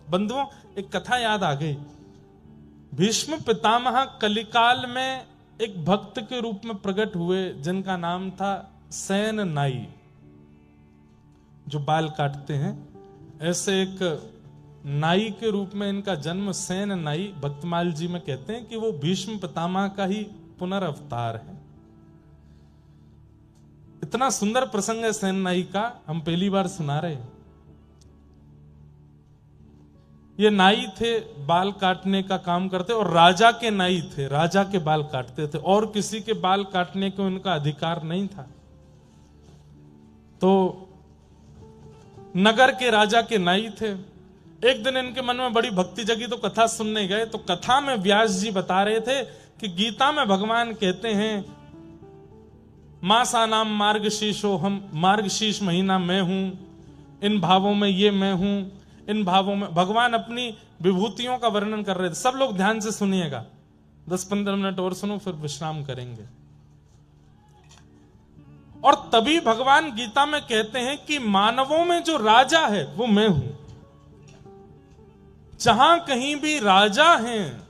बंधुओं, एक कथा याद आ गई। भीष्म पितामह कलिकाल में एक भक्त के रूप में प्रकट हुए, जिनका नाम था सेन नाई, जो बाल काटते हैं। ऐसे एक नाई के रूप में इनका जन्म सेन नाई भक्तमाल जी में कहते हैं कि वो भीष्म पितामह का ही पुनर्अवतार है। इतना सुंदर प्रसंग है सेन नाई का, हम पहली बार सुना रहे हैं। ये नाई थे, बाल काटने का काम करते, और राजा के नाई थे, राजा के बाल काटते थे, और किसी के बाल काटने को इनका अधिकार नहीं था। तो नगर के राजा के नाई थे। एक दिन इनके मन में बड़ी भक्ति जगी तो कथा सुनने गए। तो कथा में व्यास जी बता रहे थे कि गीता में भगवान कहते हैं मासा नाम मार्गशीर्षो, हम मार्गशीर्ष महीना मैं हूं, इन भावों में ये मैं हूं, इन भावों में भगवान अपनी विभूतियों का वर्णन कर रहे थे। सब लोग ध्यान से सुनिएगा, 10-15 मिनट और सुनो, फिर विश्राम करेंगे। और तभी भगवान गीता में कहते हैं कि मानवों में जो राजा है वो मैं हूं। जहां कहीं भी राजा हैं,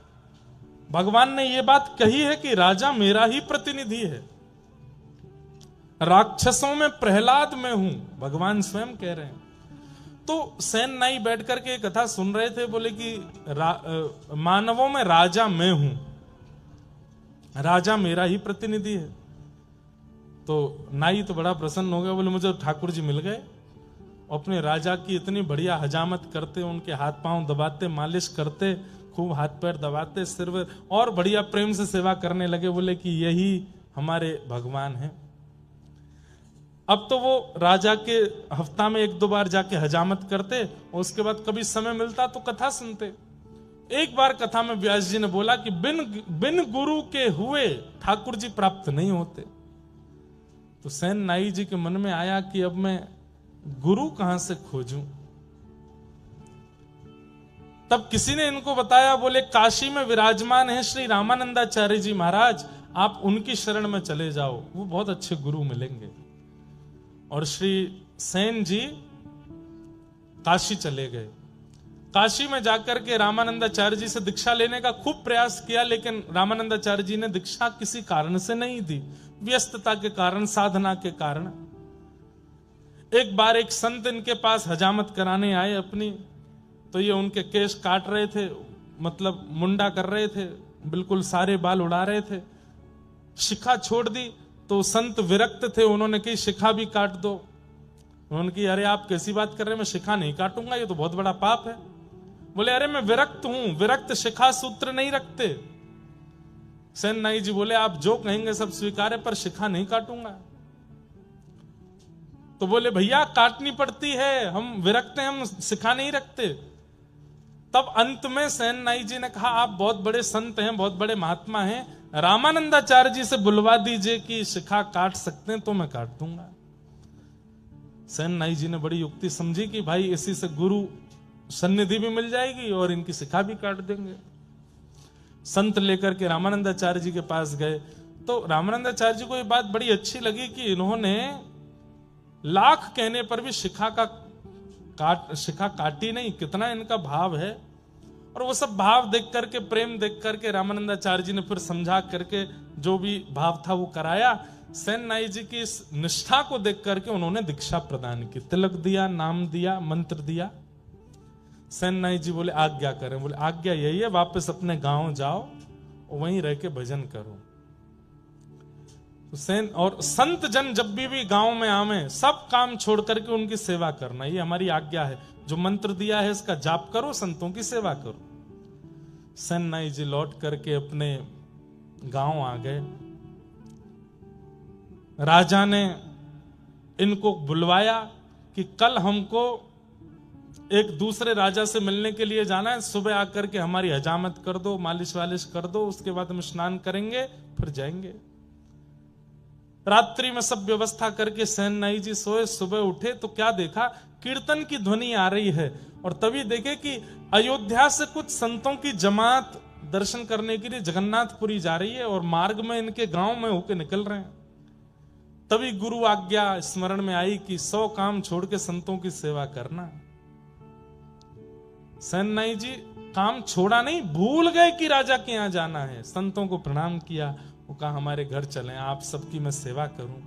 भगवान ने यह बात कही है कि राजा मेरा ही प्रतिनिधि है। राक्षसों में प्रहलाद मैं हूं, भगवान स्वयं कह रहे हैं। तो सेन नाई बैठ करके कथा सुन रहे थे, बोले कि मानवों में राजा मैं हूं, राजा मेरा ही प्रतिनिधि है। तो नाई तो बड़ा प्रसन्न हो गया, बोले मुझे ठाकुर जी मिल गए। अपने राजा की इतनी बढ़िया हजामत करते, उनके हाथ पांव दबाते, मालिश करते, खूब हाथ पैर दबाते, सिर और बढ़िया प्रेम से सेवा करने लगे। बोले कि यही हमारे भगवान हैं। अब तो वो राजा के हफ्ता में 1-2 बार जाके हजामत करते, और उसके बाद कभी समय मिलता तो कथा सुनते। एक बार कथा में व्यास जी ने बोला कि बिन गुरु के हुए ठाकुर जी प्राप्त नहीं होते। तो सेन नाई जी के मन में आया कि अब मैं गुरु कहां से खोजूं। तब किसी ने इनको बताया, बोले काशी में विराजमान है श्री रामानंदाचार्य जी महाराज, आप उनकी शरण में चले जाओ, वो बहुत अच्छे गुरु मिलेंगे। और श्री सेन जी काशी चले गए। काशी में जाकर के रामानंदाचार्य जी से दीक्षा लेने का खूब प्रयास किया, लेकिन रामानंदाचार्य जी ने दीक्षा किसी कारण से नहीं दी, व्यस्तता के कारण, साधना के कारण। एक बार एक संत इनके पास हजामत कराने आए अपनी, तो ये उनके केश काट रहे थे, मतलब मुंडा कर रहे थे, बिल्कुल सारे बाल उड़ा रहे थे। शिखा छोड़ दी तो संत विरक्त थे, उन्होंने कही शिखा भी काट दो। उन्होंने कही अरे आप कैसी बात कर रहे हैं, मैं शिखा नहीं काटूंगा, ये तो बहुत बड़ा पाप है। बोले अरे मैं विरक्त हूं, विरक्त शिखा सूत्र नहीं रखते। सेन नाई जी बोले आप जो कहेंगे सब स्वीकार है, पर शिखा नहीं काटूंगा। तो बोले भैया काटनी पड़ती है, हम विरक्त हैं, हम शिखा नहीं रखते। तब अंत में सेन नाई जी ने कहा आप बहुत बड़े संत हैं, बहुत बड़े महात्मा हैं, रामानंदाचार्य जी से बुलवा दीजिए कि शिखा काट सकते हैं तो मैं काट दूंगा। सेन नाई जी ने बड़ी युक्ति समझी कि भाई इसी से गुरु सन्निधि भी मिल जाएगी और इनकी शिखा भी काट देंगे। संत लेकर के रामानंदाचार्य जी के पास गए। तो रामानंदाचार्य जी को ये बात बड़ी अच्छी लगी कि इन्होंने लाख कहने पर भी शिखा काटी नहीं, कितना इनका भाव है। और वो सब भाव देख करके, प्रेम देख करके रामानंदाचार्य जी ने फिर समझा करके जो भी भाव था वो कराया। सेन नाई जी की इस निष्ठा को देख करके उन्होंने दीक्षा प्रदान की, तिलक दिया, नाम दिया, मंत्र दिया। सेन नाई जी बोले आज्ञा करें। बोले आज्ञा यही है, वापस अपने गांव जाओ और वहीं रह के भजन करो। तो सेन और संत जन जब भी गांव में आवे, सब काम छोड़ करके उनकी सेवा करना, ये हमारी आज्ञा है। जो मंत्र दिया है इसका जाप करो, संतों की सेवा करो। सेन नाई जी लौट करके अपने गांव आ गए। राजा ने इनको बुलवाया कि कल हमको एक दूसरे राजा से मिलने के लिए जाना है, सुबह आकर के हमारी हजामत कर दो, मालिश वालिश कर दो, उसके बाद हम स्नान करेंगे फिर जाएंगे। रात्रि में सब व्यवस्था करके सेन नाई जी सोए। सुबह उठे तो क्या देखा, कीर्तन की ध्वनि आ रही है। और तभी देखे कि अयोध्या से कुछ संतों की जमात दर्शन करने के लिए जगन्नाथपुरी जा रही है और मार्ग में इनके गांव में होके निकल रहे हैं। तभी गुरु आज्ञा स्मरण में आई कि 100 काम छोड़ के संतों की सेवा करना। सेन नाई जी काम छोड़ा नहीं, भूल गए कि राजा के यहाँ जाना है। संतों को प्रणाम किया, वो कहा हमारे घर चलें, आप सबकी मैं सेवा करूं।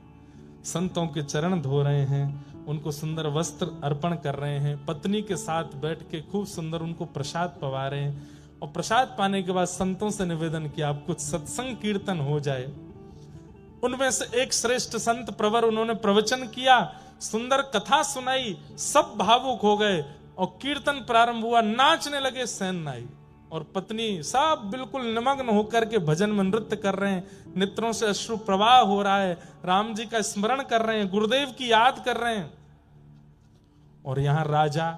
संतों के चरण धो रहे हैं, उनको सुंदर वस्त्र अर्पण कर रहे हैं, पत्नी के साथ बैठ के खूब सुंदर उनको प्रसाद पवा रहे हैं। और प्रसाद पाने के बाद संतों से निवेदन किया आप कुछ सत्संग कीर्तन हो जाए। उनमें से एक श्रेष्ठ संत प्रवर, उन्होंने प्रवचन किया, सुंदर कथा सुनाई, सब भावुक हो गए और कीर्तन प्रारंभ हुआ। नाचने लगे सेन नाई और पत्नी, सब बिल्कुल निमग्न होकर के भजन में नृत्य कर रहे हैं, नेत्रों से अश्रु प्रवाह हो रहा है, राम जी का स्मरण कर रहे हैं, गुरुदेव की याद कर रहे हैं। और यहां राजा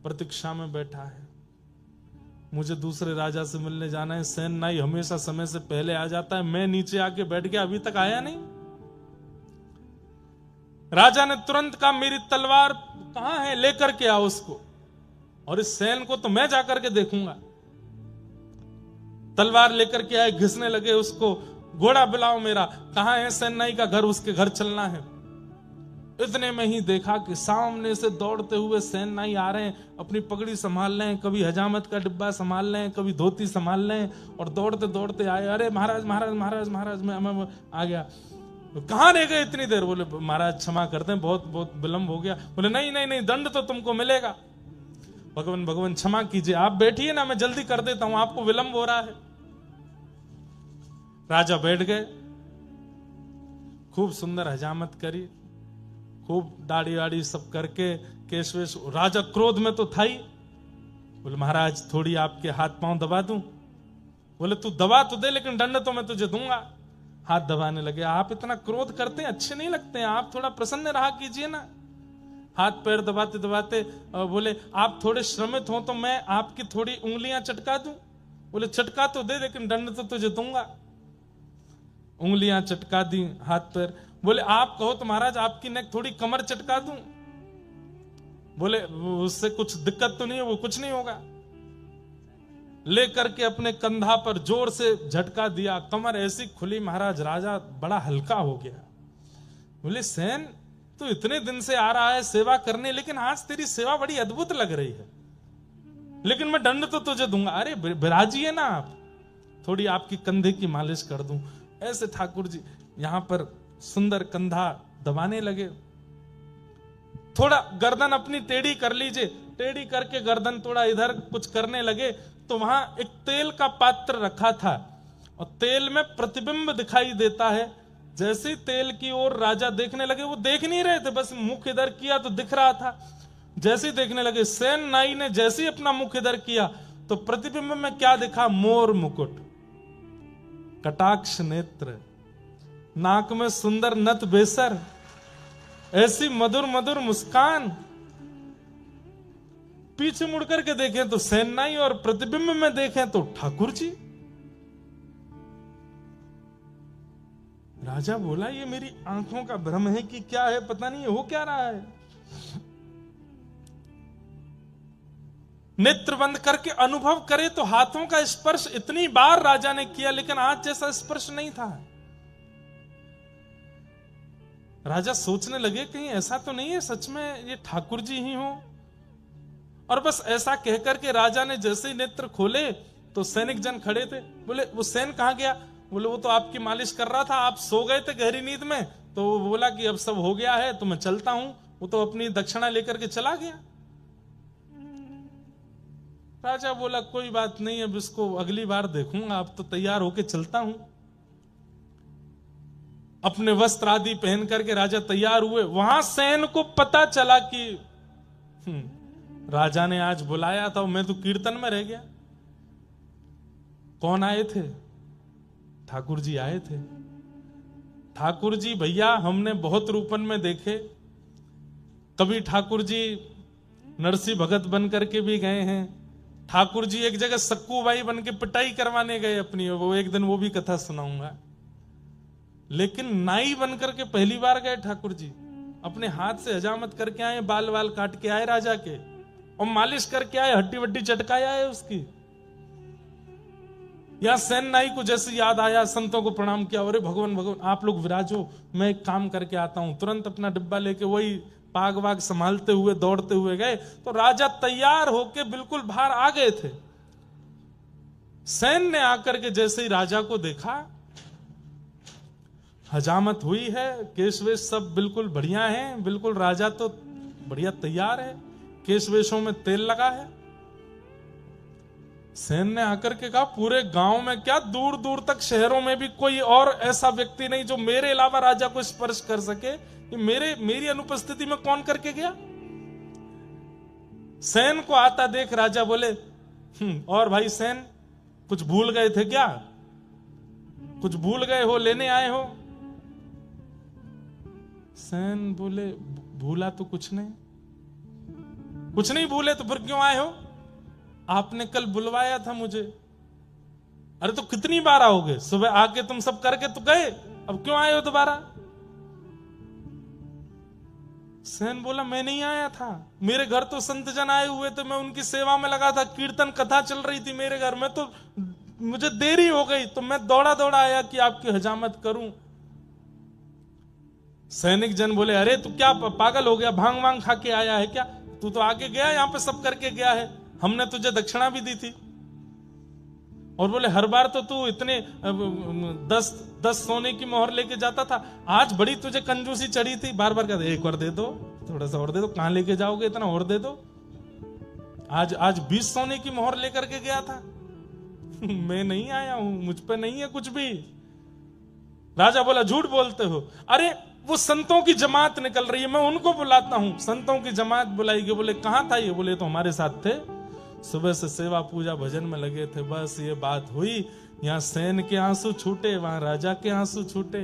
प्रतीक्षा में बैठा है, मुझे दूसरे राजा से मिलने जाना है। सेन नाई हमेशा समय से पहले आ जाता है, मैं नीचे आके बैठ गया, अभी तक आया नहीं। राजा ने तुरंत कहा मेरी तलवार कहां है, लेकर के आओ उसको, और इस सेन को तो मैं जाकर के देखूंगा। तलवार लेकर के आए, घिसने लगे उसको, घोड़ा बुलाओ मेरा, कहां है सेन नाई का घर, उसके घर चलना है। इतने में ही देखा कि सामने से दौड़ते हुए सेन नाई आ रहे हैं, अपनी पगड़ी संभाल लें, कभी हजामत का डिब्बा संभाल लें, कभी धोती संभाल लें, और दौड़ते दौड़ते आए। अरे महाराज महाराज महाराज महाराज, मैं आ गया। तो कहां रह गए इतनी देर? बोले महाराज क्षमा करते हैं, बहुत बहुत विलंब हो गया। बोले नहीं नहीं नहीं, दंड तो तुमको मिलेगा। भगवान भगवान क्षमा कीजिए, आप बैठिए ना, मैं जल्दी कर देता हूं, आपको विलंब हो रहा है। राजा बैठ गए, खूब सुंदर हजामत करी, खूब दाढ़ी वाड़ी सब करके, केश वेश। राजा क्रोध में तो था ही, बोले महाराज थोड़ी आपके हाथ पांव दबा दूं? बोले तू दबा तो दे, लेकिन दंड तो मैं तुझे दूंगा। हाथ दबाने लगे। आप इतना क्रोध करते हैं, अच्छे नहीं लगते हैं, आप थोड़ा प्रसन्न रहा कीजिए ना। हाथ पैर दबाते दबाते बोले आप थोड़े श्रमित हो तो मैं आपकी थोड़ी उंगलियां चटका दूं? बोले चटका तो दे, लेकिन दंड तो तुझे दूंगा। उंगलियां चटका दी, हाथ पैर। बोले आप कहो तो महाराज आपकी नेक थोड़ी कमर चटका दूं? बोले उससे कुछ दिक्कत तो नहीं है, वो कुछ नहीं होगा। लेकर के अपने कंधा पर जोर से झटका दिया, कमर ऐसी खुली महाराज, राजा बड़ा हल्का हो गया। बोले सेन तू इतने दिन से आ रहा है सेवा करने, लेकिन आज तेरी सेवा बड़ी अद्भुत लग रही है, लेकिन मैं दंड तो तुझे दूंगा। अरे बिराजिए ना आप, थोड़ी आपकी कंधे की मालिश कर दूं। ऐसे ठाकुर जी यहां पर सुंदर कंधा दबाने लगे। थोड़ा गर्दन अपनी टेढ़ी कर लीजिए, टेढ़ी करके गर्दन थोड़ा इधर कुछ करने लगे तो वहां एक तेल का पात्र रखा था और तेल में प्रतिबिंब दिखाई देता है। जैसे ही तेल की ओर राजा देखने लगे, वो देख नहीं रहे थे, बस मुख इधर किया तो दिख रहा था। जैसे ही देखने लगे, सेन नाई ने जैसे ही अपना मुख इधर किया तो प्रतिबिंब में क्या दिखा? मोर मुकुट, कटाक्ष नेत्र, नाक में सुंदर नत बेसर, ऐसी मधुर मधुर मुस्कान। पीछे मुड़कर के देखें तो सेन नाई और प्रतिबिंब में देखें तो ठाकुर जी। राजा बोला ये मेरी आंखों का भ्रम है कि क्या है, पता नहीं हो क्या रहा है। नेत्र बंद करके अनुभव करे तो हाथों का स्पर्श इतनी बार राजा ने किया, लेकिन आज जैसा स्पर्श नहीं था। राजा सोचने लगे कहीं ऐसा तो नहीं है सच में ये ठाकुर जी ही हो। और बस ऐसा कहकर के राजा ने जैसे ही नेत्र खोले तो सैनिक जन खड़े थे। बोले वो सेन कहां गया? बोले वो तो आपकी मालिश कर रहा था, आप सो गए थे गहरी नींद में, तो वो बोला कि अब सब हो गया है तो मैं चलता हूं। वो तो अपनी दक्षिणा लेकर के चला गया। राजा बोला कोई बात नहीं, अब इसको अगली बार देखूंगा, अब तो तैयार होके चलता हूं। अपने वस्त्र आदि पहन करके राजा तैयार हुए। वहां सेन को पता चला कि राजा ने आज बुलाया था, मैं तो कीर्तन में रह गया। कौन आए थे? ठाकुर जी आए थे। ठाकुर जी भैया हमने बहुत रूपन में देखे, कभी ठाकुर जी नरसिंह भगत बन करके भी गए हैं। ठाकुर जी एक जगह सक्कूबाई बन के पिटाई करवाने गए अपनी, वो एक दिन वो भी कथा सुनाऊंगा। लेकिन नाई बनकर के पहली बार गए ठाकुर जी, अपने हाथ से हजामत करके आए, बाल बाल काट के आए राजा के, और मालिश करके आए, हड्डी वड्डी चटकाया है उसकी। यहां सेन नाई को जैसे याद आया, संतों को प्रणाम किया, अरे भगवान भगवान आप लोग विराजो, मैं एक काम करके आता हूं। तुरंत अपना डिब्बा लेके वही पाग वाग संभालते हुए दौड़ते हुए गए तो राजा तैयार होके बिल्कुल बाहर आ गए थे। सेन ने आकर के जैसे ही राजा को देखा, हजामत हुई है, केशवेश सब बिल्कुल बढ़िया है, बिल्कुल राजा तो बढ़िया तैयार है, केशवेशों में तेल लगा है। सेन ने आकर के कहा पूरे गांव में क्या, दूर दूर तक शहरों में भी कोई और ऐसा व्यक्ति नहीं जो मेरे अलावा राजा को स्पर्श कर सके। ये मेरी अनुपस्थिति में कौन करके गया? सेन को आता देख राजा बोले, और भाई सेन, कुछ भूल गए थे क्या? कुछ भूल गए हो, लेने आए हो? सेन बोले, भूला तो कुछ नहीं। कुछ नहीं भूले तो फिर क्यों आए हो? आपने कल बुलवाया था मुझे। अरे तो कितनी बार आओगे? सुबह आके तुम सब करके तो गए, अब क्यों आए हो दोबारा? सेन बोला, मैं नहीं आया था, मेरे घर तो संत जन आए हुए थे, मैं उनकी सेवा में लगा था, कीर्तन कथा चल रही थी मेरे घर में, तो मुझे देरी हो गई तो मैं दौड़ा दौड़ा आया कि आपकी हजामत करूं। सैनिक जन बोले, अरे तू क्या पागल हो गया, भांग वांग खा के आया है क्या? तू तो आके गया, यहां पे सब करके गया है, हमने तुझे दक्षिणा भी दी थी। और बोले, हर बार तो तू इतने 10 सोने की मोहर लेके जाता था, आज बड़ी तुझे कंजूसी चढ़ी थी, बार बार कहते एक और दे दो, थोड़ा सा और दे दो, कहां लेके जाओगे इतना, और दे दो। आज 20 सोने की मोहर लेकर के गया था। मैं नहीं आया हूं, मुझ पे नहीं है कुछ भी। राजा बोला, झूठ बोलते हो। अरे वो संतों की जमात निकल रही है, मैं उनको बुलाता हूं। संतों की जमात बुलाई गई। बोले, कहां था ये? बोले, तो हमारे साथ थे, सुबह से सेवा पूजा भजन में लगे थे, बस ये बात हुई, यहां सेन के आंसू छूटे, वहां राजा के आंसू छूटे।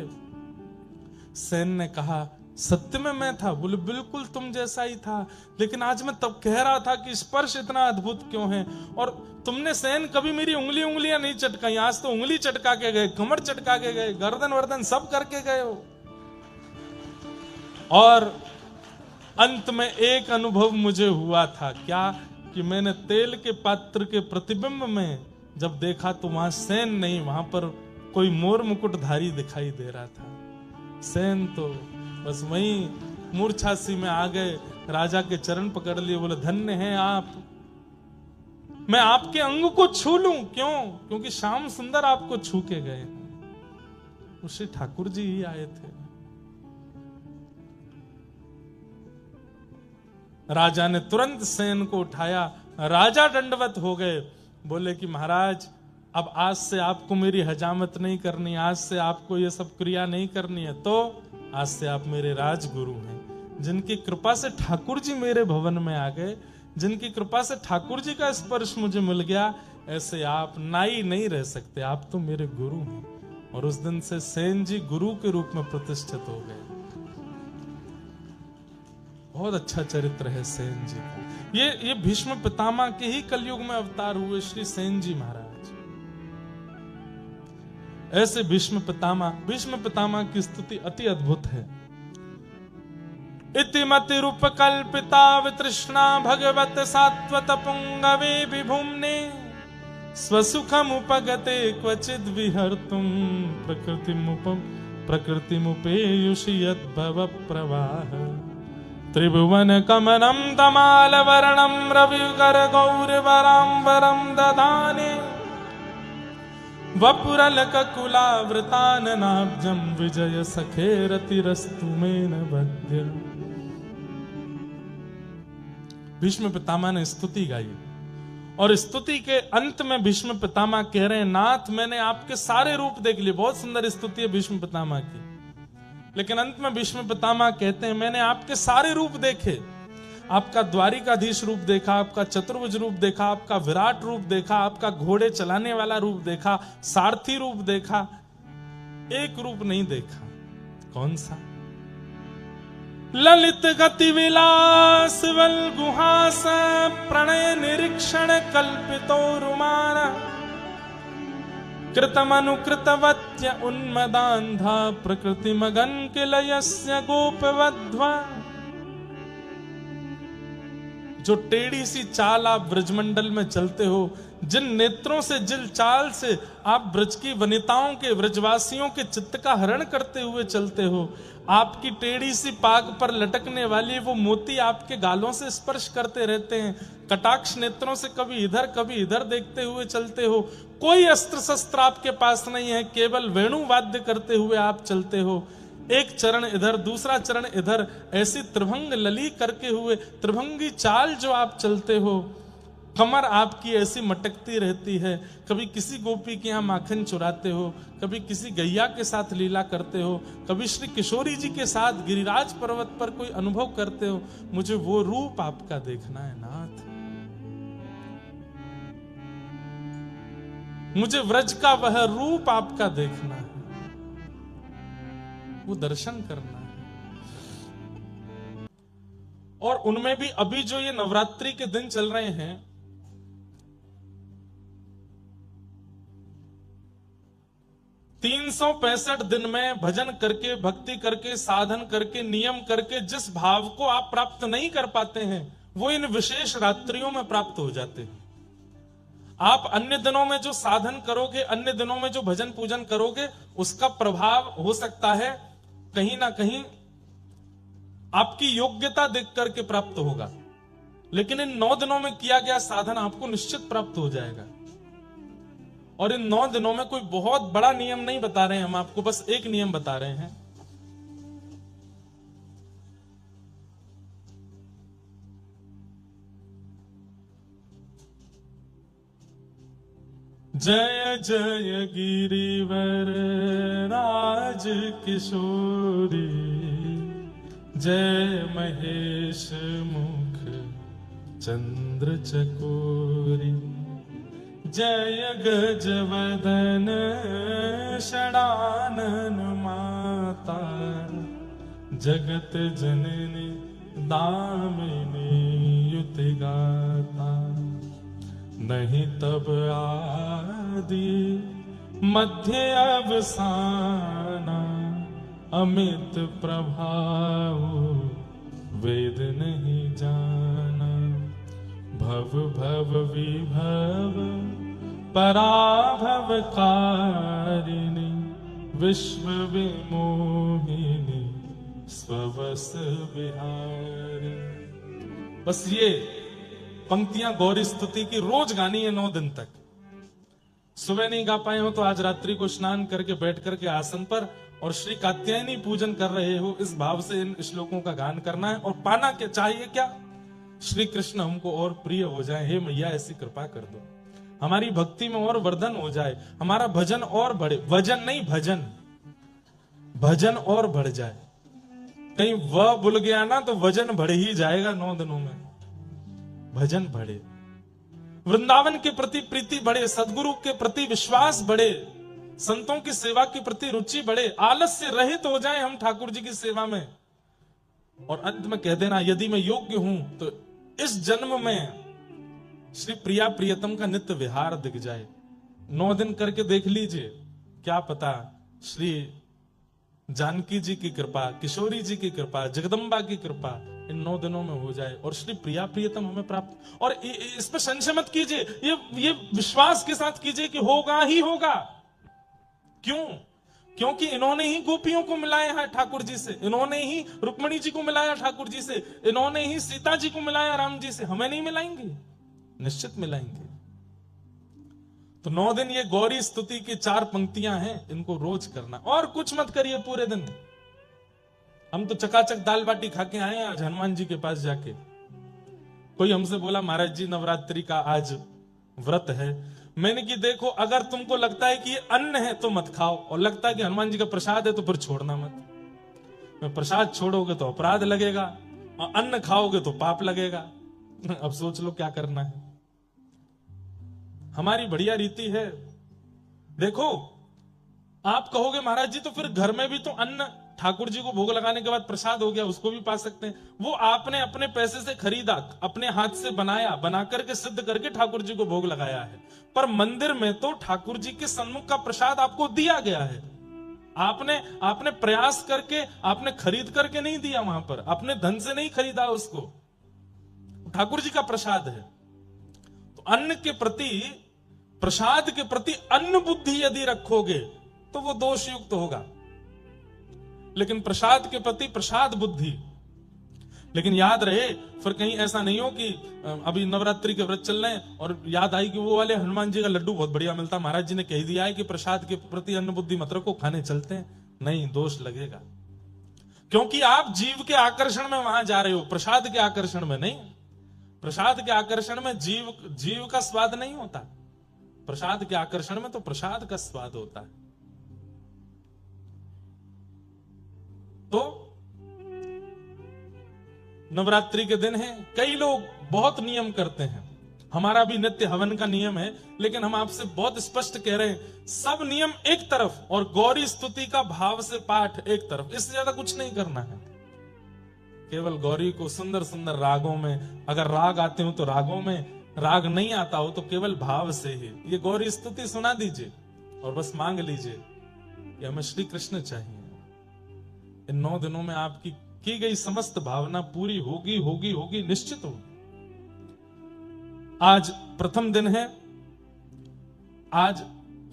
सेन ने कहा, सत्य में मैं था? बोले, बिल्कुल तुम जैसा ही था, लेकिन आज मैं तब कह रहा था कि स्पर्श इतना अद्भुत क्यों है। और तुमने सेन कभी मेरी उंगलियां नहीं चटकाई, आज तो उंगली चटका के गए, कमर चटका के गए, गर्दन वर्दन सब करके गए हो। और अंत में एक अनुभव मुझे हुआ था, क्या? कि मैंने तेल के पात्र के प्रतिबिंब में जब देखा तो वहां सेन नहीं, वहां पर कोई मोर मुकुटधारी दिखाई दे रहा था। सेन तो बस वहीं मूर्छासी में आ गए, राजा के चरण पकड़ लिए, बोले, धन्य हैं आप, मैं आपके अंग को छू लूं? क्यों? क्योंकि श्याम सुंदर आपको छू के गए, श्री ठाकुर जी ही आए थे। राजा ने तुरंत सेन को उठाया, राजा दंडवत हो गए, बोले कि महाराज, अब आज से आपको मेरी हजामत नहीं करनी, आज से आपको ये सब क्रिया नहीं करनी है, तो आज से आप मेरे राजगुरु हैं। जिनकी कृपा से ठाकुर जी मेरे भवन में आ गए, जिनकी कृपा से ठाकुर जी का स्पर्श मुझे मिल गया, ऐसे आप नाई नहीं रह सकते, आप तो मेरे गुरु हैं। और उस दिन से सेन जी गुरु के रूप में प्रतिष्ठित हो गए। बहुत अच्छा चरित्र है सेन जी का। ये भीष्म पितामह के ही कलयुग में अवतार हुए श्री सेन जी महाराज। ऐसे भीष्म पितामह की स्तुति अति अद्भुत है। इति मति रूप कल्पिता वितृष्णा भगवत सात्वत पुंगवे विभुम्ने स्वसुखम उपगते क्वचिद विहर्तुम प्रकृतिमुपेयुषि यद्भव प्रवाह त्रिभुवन कमनं तमाल वर्णं रविकर गौरवराम्बरं दधाने वपुरलक कुलावृताननाब्जं विजय सखेरतिरस्तु मेन बध्य। भीष्म पितामह ने स्तुति गाई और स्तुति के अंत में भीष्म पितामह कह रहे हैं, नाथ मैंने आपके सारे रूप देख लिए। बहुत सुंदर स्तुति है भीष्म पितामह की, लेकिन अंत में भीष्म पितामह कहते हैं, मैंने आपके सारे रूप देखे, आपका द्वारिकाधीश रूप देखा, आपका चतुर्भुज रूप देखा, आपका विराट रूप देखा, आपका घोड़े चलाने वाला रूप देखा, सारथी रूप देखा, एक रूप नहीं देखा। कौन सा? ललित गति विलास वल गुहास प्रणय निरीक्षण कल्पितो रुमान कृतमनुकृतवत्य उन्मदान्धा प्रकृति मगन किलयस्य गोपवध्वा। जो टेढ़ी सी चाल आप ब्रजमंडल में चलते हो, जिन नेत्रों से, जिन चाल से आप ब्रज की वनिताओं के, ब्रजवासियों के चित्त का हरण करते हुए चलते हो, आपकी टेढ़ी सी पाग पर लटकने वाली वो मोती आपके गालों से स्पर्श करते रहते हैं, कटाक्ष नेत्रों से कभी इधर देखते हुए चलते हो, कोई अस्त्र शस्त्र आपके पास नहीं है, केवल वेणु वाद्य करते हुए आप चलते हो, एक चरण इधर दूसरा चरण इधर, ऐसी त्रिभंग लली करके हुए त्रिभंगी चाल जो आप चलते हो, कमर आपकी ऐसी मटकती रहती है, कभी किसी गोपी के यहाँ माखन चुराते हो, कभी किसी गैया के साथ लीला करते हो, कभी श्री किशोरी जी के साथ गिरिराज पर्वत पर कोई अनुभव करते हो। मुझे वो रूप आपका देखना है नाथ, मुझे व्रज का वह रूप आपका देखना है, वो दर्शन करना है। और उनमें भी अभी जो ये नवरात्रि के दिन चल रहे हैं, तीन 365 दिन में भजन करके, भक्ति करके, साधन करके, नियम करके जिस भाव को आप प्राप्त नहीं कर पाते हैं, वो इन विशेष रात्रियों में प्राप्त हो जाते हैं। आप अन्य दिनों में जो साधन करोगे, अन्य दिनों में जो भजन पूजन करोगे, उसका प्रभाव हो सकता है कहीं ना कहीं आपकी योग्यता देख करके प्राप्त होगा, लेकिन इन 9 दिनों में किया गया साधन आपको निश्चित प्राप्त हो जाएगा। और इन 9 दिनों में कोई बहुत बड़ा नियम नहीं बता रहे हैं हम आपको, बस एक नियम बता रहे हैं। जय जय गिरिवर राज किशोरी, जय महेश मुख चंद्र चकोरी, जय गजवदन षडानन माता, जगत जननी दामिनी युति गाता, नहीं तब आदि मध्य अवसाना, अमित प्रभाव वेद नहीं जाना, भव भव विभव पराभव कारिणी, विश्व विमोहिनी स्ववस विहारी। बस ये पंक्तियां गौरी स्तुति की रोज गानी है 9 दिन तक। सुबह नहीं गा पाए हो तो आज रात्रि को स्नान करके बैठ करके आसन पर और श्री कात्यायनी पूजन कर रहे हो, इस भाव से इन श्लोकों का गान करना है। और पाना क्या चाहिए, क्या? श्री कृष्ण हमको और प्रिय हो जाए, हे मैया ऐसी कृपा कर दो, हमारी भक्ति में और वर्धन हो जाए, हमारा भजन और बढ़े, वजन नहीं भजन, भजन और बढ़ जाए। कहीं वह भूल गया ना तो वजन बढ़ ही जाएगा 9 दिनों में, भजन बढ़े, वृंदावन के प्रति प्रीति बढ़े, सदगुरु के प्रति विश्वास बढ़े, संतों की सेवा के प्रति रुचि बढ़े, आलस्य रहित हो जाए हम ठाकुर जी की सेवा में। और अंत में कह देना, यदि मैं योग्य हूं तो इस जन्म में श्री प्रिया प्रियतम का नित्य विहार दिख जाए। 9 दिन करके देख लीजिए, क्या पता श्री जानकी जी की कृपा, किशोरी जी की कृपा, जगदम्बा की कृपा इन 9 दिनों में हो जाए और श्री प्रिया प्रियतम हमें प्राप्त। और इसमें संशय मत कीजिए, ये विश्वास के साथ कीजिए कि होगा ही होगा। क्यों? क्योंकि इन्होंने ही गोपियों को मिलाया है ठाकुर जी से, इन्होंने ही रुक्मणी जी को मिलाया ठाकुर जी से, इन्होंने ही सीता जी को मिलाया राम जी से। हमें नहीं मिलाएंगे? निश्चित मिलाएंगे। तो 9 दिन ये गौरी स्तुति की 4 पंक्तियां हैं, इनको रोज करना और कुछ मत करिए पूरे दिन। हम तो चकाचक दाल बाटी खा के आए आज हनुमान जी के पास जाके। कोई हमसे बोला महाराज जी नवरात्रि का आज व्रत है। मैंने कि देखो, अगर तुमको लगता है कि ये अन्न है तो मत खाओ, और लगता है कि हनुमान जी का प्रसाद है तो फिर छोड़ना मत। मैं प्रसाद छोड़ोगे तो अपराध लगेगा और अन्न खाओगे तो पाप लगेगा। अब सोच लो क्या करना है। हमारी बढ़िया रीति है। देखो, आप कहोगे महाराज जी तो फिर घर में भी तो अन्न ठाकुर जी को भोग लगाने के बाद प्रसाद हो गया, उसको भी पा सकते हैं। वो आपने अपने पैसे से खरीदा, अपने हाथ से बनाया, बना करके सिद्ध करके ठाकुर जी को भोग लगाया है। पर मंदिर में तो ठाकुर जी के सन्मुख का प्रसाद आपको दिया गया है। आपने प्रयास करके, आपने खरीद करके नहीं दिया, वहां पर अपने धन से नहीं खरीदा उसको। ठाकुर जी का प्रसाद है। तो अन्न के प्रति, प्रसाद के प्रति अन्न बुद्धि यदि रखोगे तो वो दोष युक्त होगा, लेकिन प्रसाद के प्रति प्रसाद बुद्धि। लेकिन याद रहे, फिर कहीं ऐसा नहीं हो कि अभी नवरात्रि के व्रत चल रहे हैं और याद आई कि वो वाले हनुमान जी का लड्डू बहुत बढ़िया मिलता, महाराज जी ने कह दिया है कि प्रसाद के प्रति अन्न बुद्धि मत रखो, खाने चलते हैं। नहीं, दोष लगेगा, क्योंकि आप जीव के आकर्षण में वहां जा रहे हो, प्रसाद के आकर्षण में नहीं। प्रसाद के आकर्षण में जीव का स्वाद नहीं होता, प्रसाद के आकर्षण में तो प्रसाद का स्वाद होता है। तो नवरात्रि के दिन है, कई लोग बहुत नियम करते हैं, हमारा भी नित्य हवन का नियम है, लेकिन हम आपसे बहुत स्पष्ट कह रहे हैं, सब नियम एक तरफ और गौरी स्तुति का भाव से पाठ एक तरफ, इससे ज्यादा कुछ नहीं करना है। केवल गौरी को सुंदर सुंदर रागों में, अगर राग आते हो तो रागों में, राग नहीं आता हो तो केवल भाव से ही ये गौरी स्तुति सुना दीजिए और बस मांग लीजिए कि हमें श्री कृष्ण चाहिए। इन 9 दिनों में आपकी की गई समस्त भावना पूरी होगी होगी होगी, निश्चित होगी। आज प्रथम दिन है, आज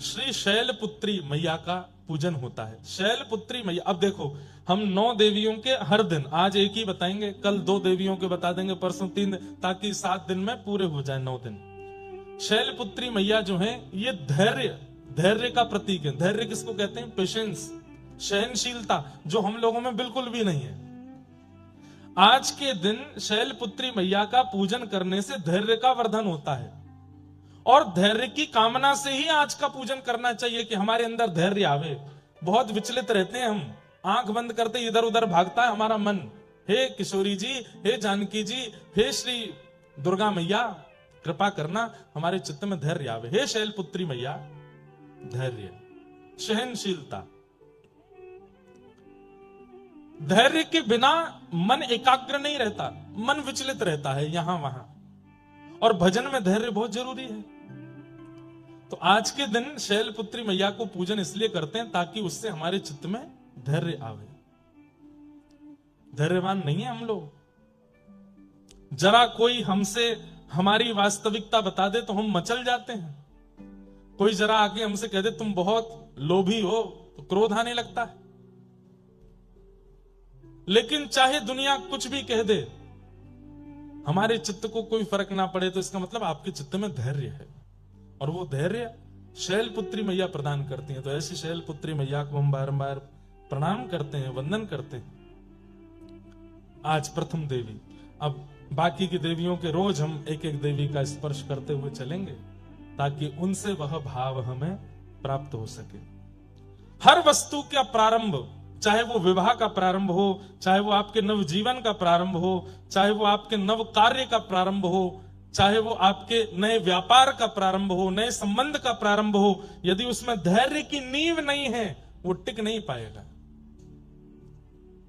श्री शैलपुत्री मैया का पूजन होता है। शैलपुत्री मैया, अब देखो हम 9 देवियों के हर दिन, आज एक ही बताएंगे, कल 2 देवियों के बता देंगे, परसों 3, ताकि 7 दिन में पूरे हो जाए 9 दिन। शैलपुत्री मैया जो है ये धैर्य का प्रतीक है। धैर्य किसको कहते हैं? पेशेंस, सहनशीलता, जो हम लोगों में बिल्कुल भी नहीं है। आज के दिन शैलपुत्री मैया का पूजन करने से धैर्य का वर्धन होता है, और धैर्य की कामना से ही आज का पूजन करना चाहिए कि हमारे अंदर धैर्य आवे। बहुत विचलित रहते हैं हम, आंख बंद करते इधर उधर भागता है हमारा मन। हे किशोरी जी, हे जानकी जी, हे श्री दुर्गा मैया, कृपा करना हमारे चित्त में धैर्य आवे। हे शैलपुत्री मैया, धैर्य, सहनशीलता। धैर्य के बिना मन एकाग्र नहीं रहता, मन विचलित रहता है यहां वहां, और भजन में धैर्य बहुत जरूरी है। तो आज के दिन शैलपुत्री मैया को पूजन इसलिए करते हैं ताकि उससे हमारे चित्त में धैर्य आवे। धैर्यवान नहीं है हम लोग, जरा कोई हमसे हमारी वास्तविकता बता दे तो हम मचल जाते हैं। कोई जरा आके हमसे कह दे तुम बहुत लोभी हो तो क्रोध आने लगता है। लेकिन चाहे दुनिया कुछ भी कह दे, हमारे चित्त को कोई फर्क ना पड़े, तो इसका मतलब आपके चित्त में धैर्य है, और वो धैर्य शैलपुत्री मैया प्रदान करती हैं। तो ऐसी शैलपुत्री मैया को हम बारंबार प्रणाम करते हैं, वंदन करते हैं। आज प्रथम देवी, अब बाकी की देवियों के रोज हम एक एक देवी का स्पर्श करते हुए चलेंगे ताकि उनसे वह भाव हमें प्राप्त हो सके। हर वस्तु का प्रारंभ, चाहे वो विवाह का प्रारंभ हो, चाहे वो आपके नव जीवन का प्रारंभ हो, चाहे वो आपके नव कार्य का प्रारंभ हो, चाहे वो आपके नए व्यापार का प्रारंभ हो, नए संबंध का प्रारंभ हो, यदि उसमें धैर्य की नींव नहीं है वो टिक नहीं पाएगा।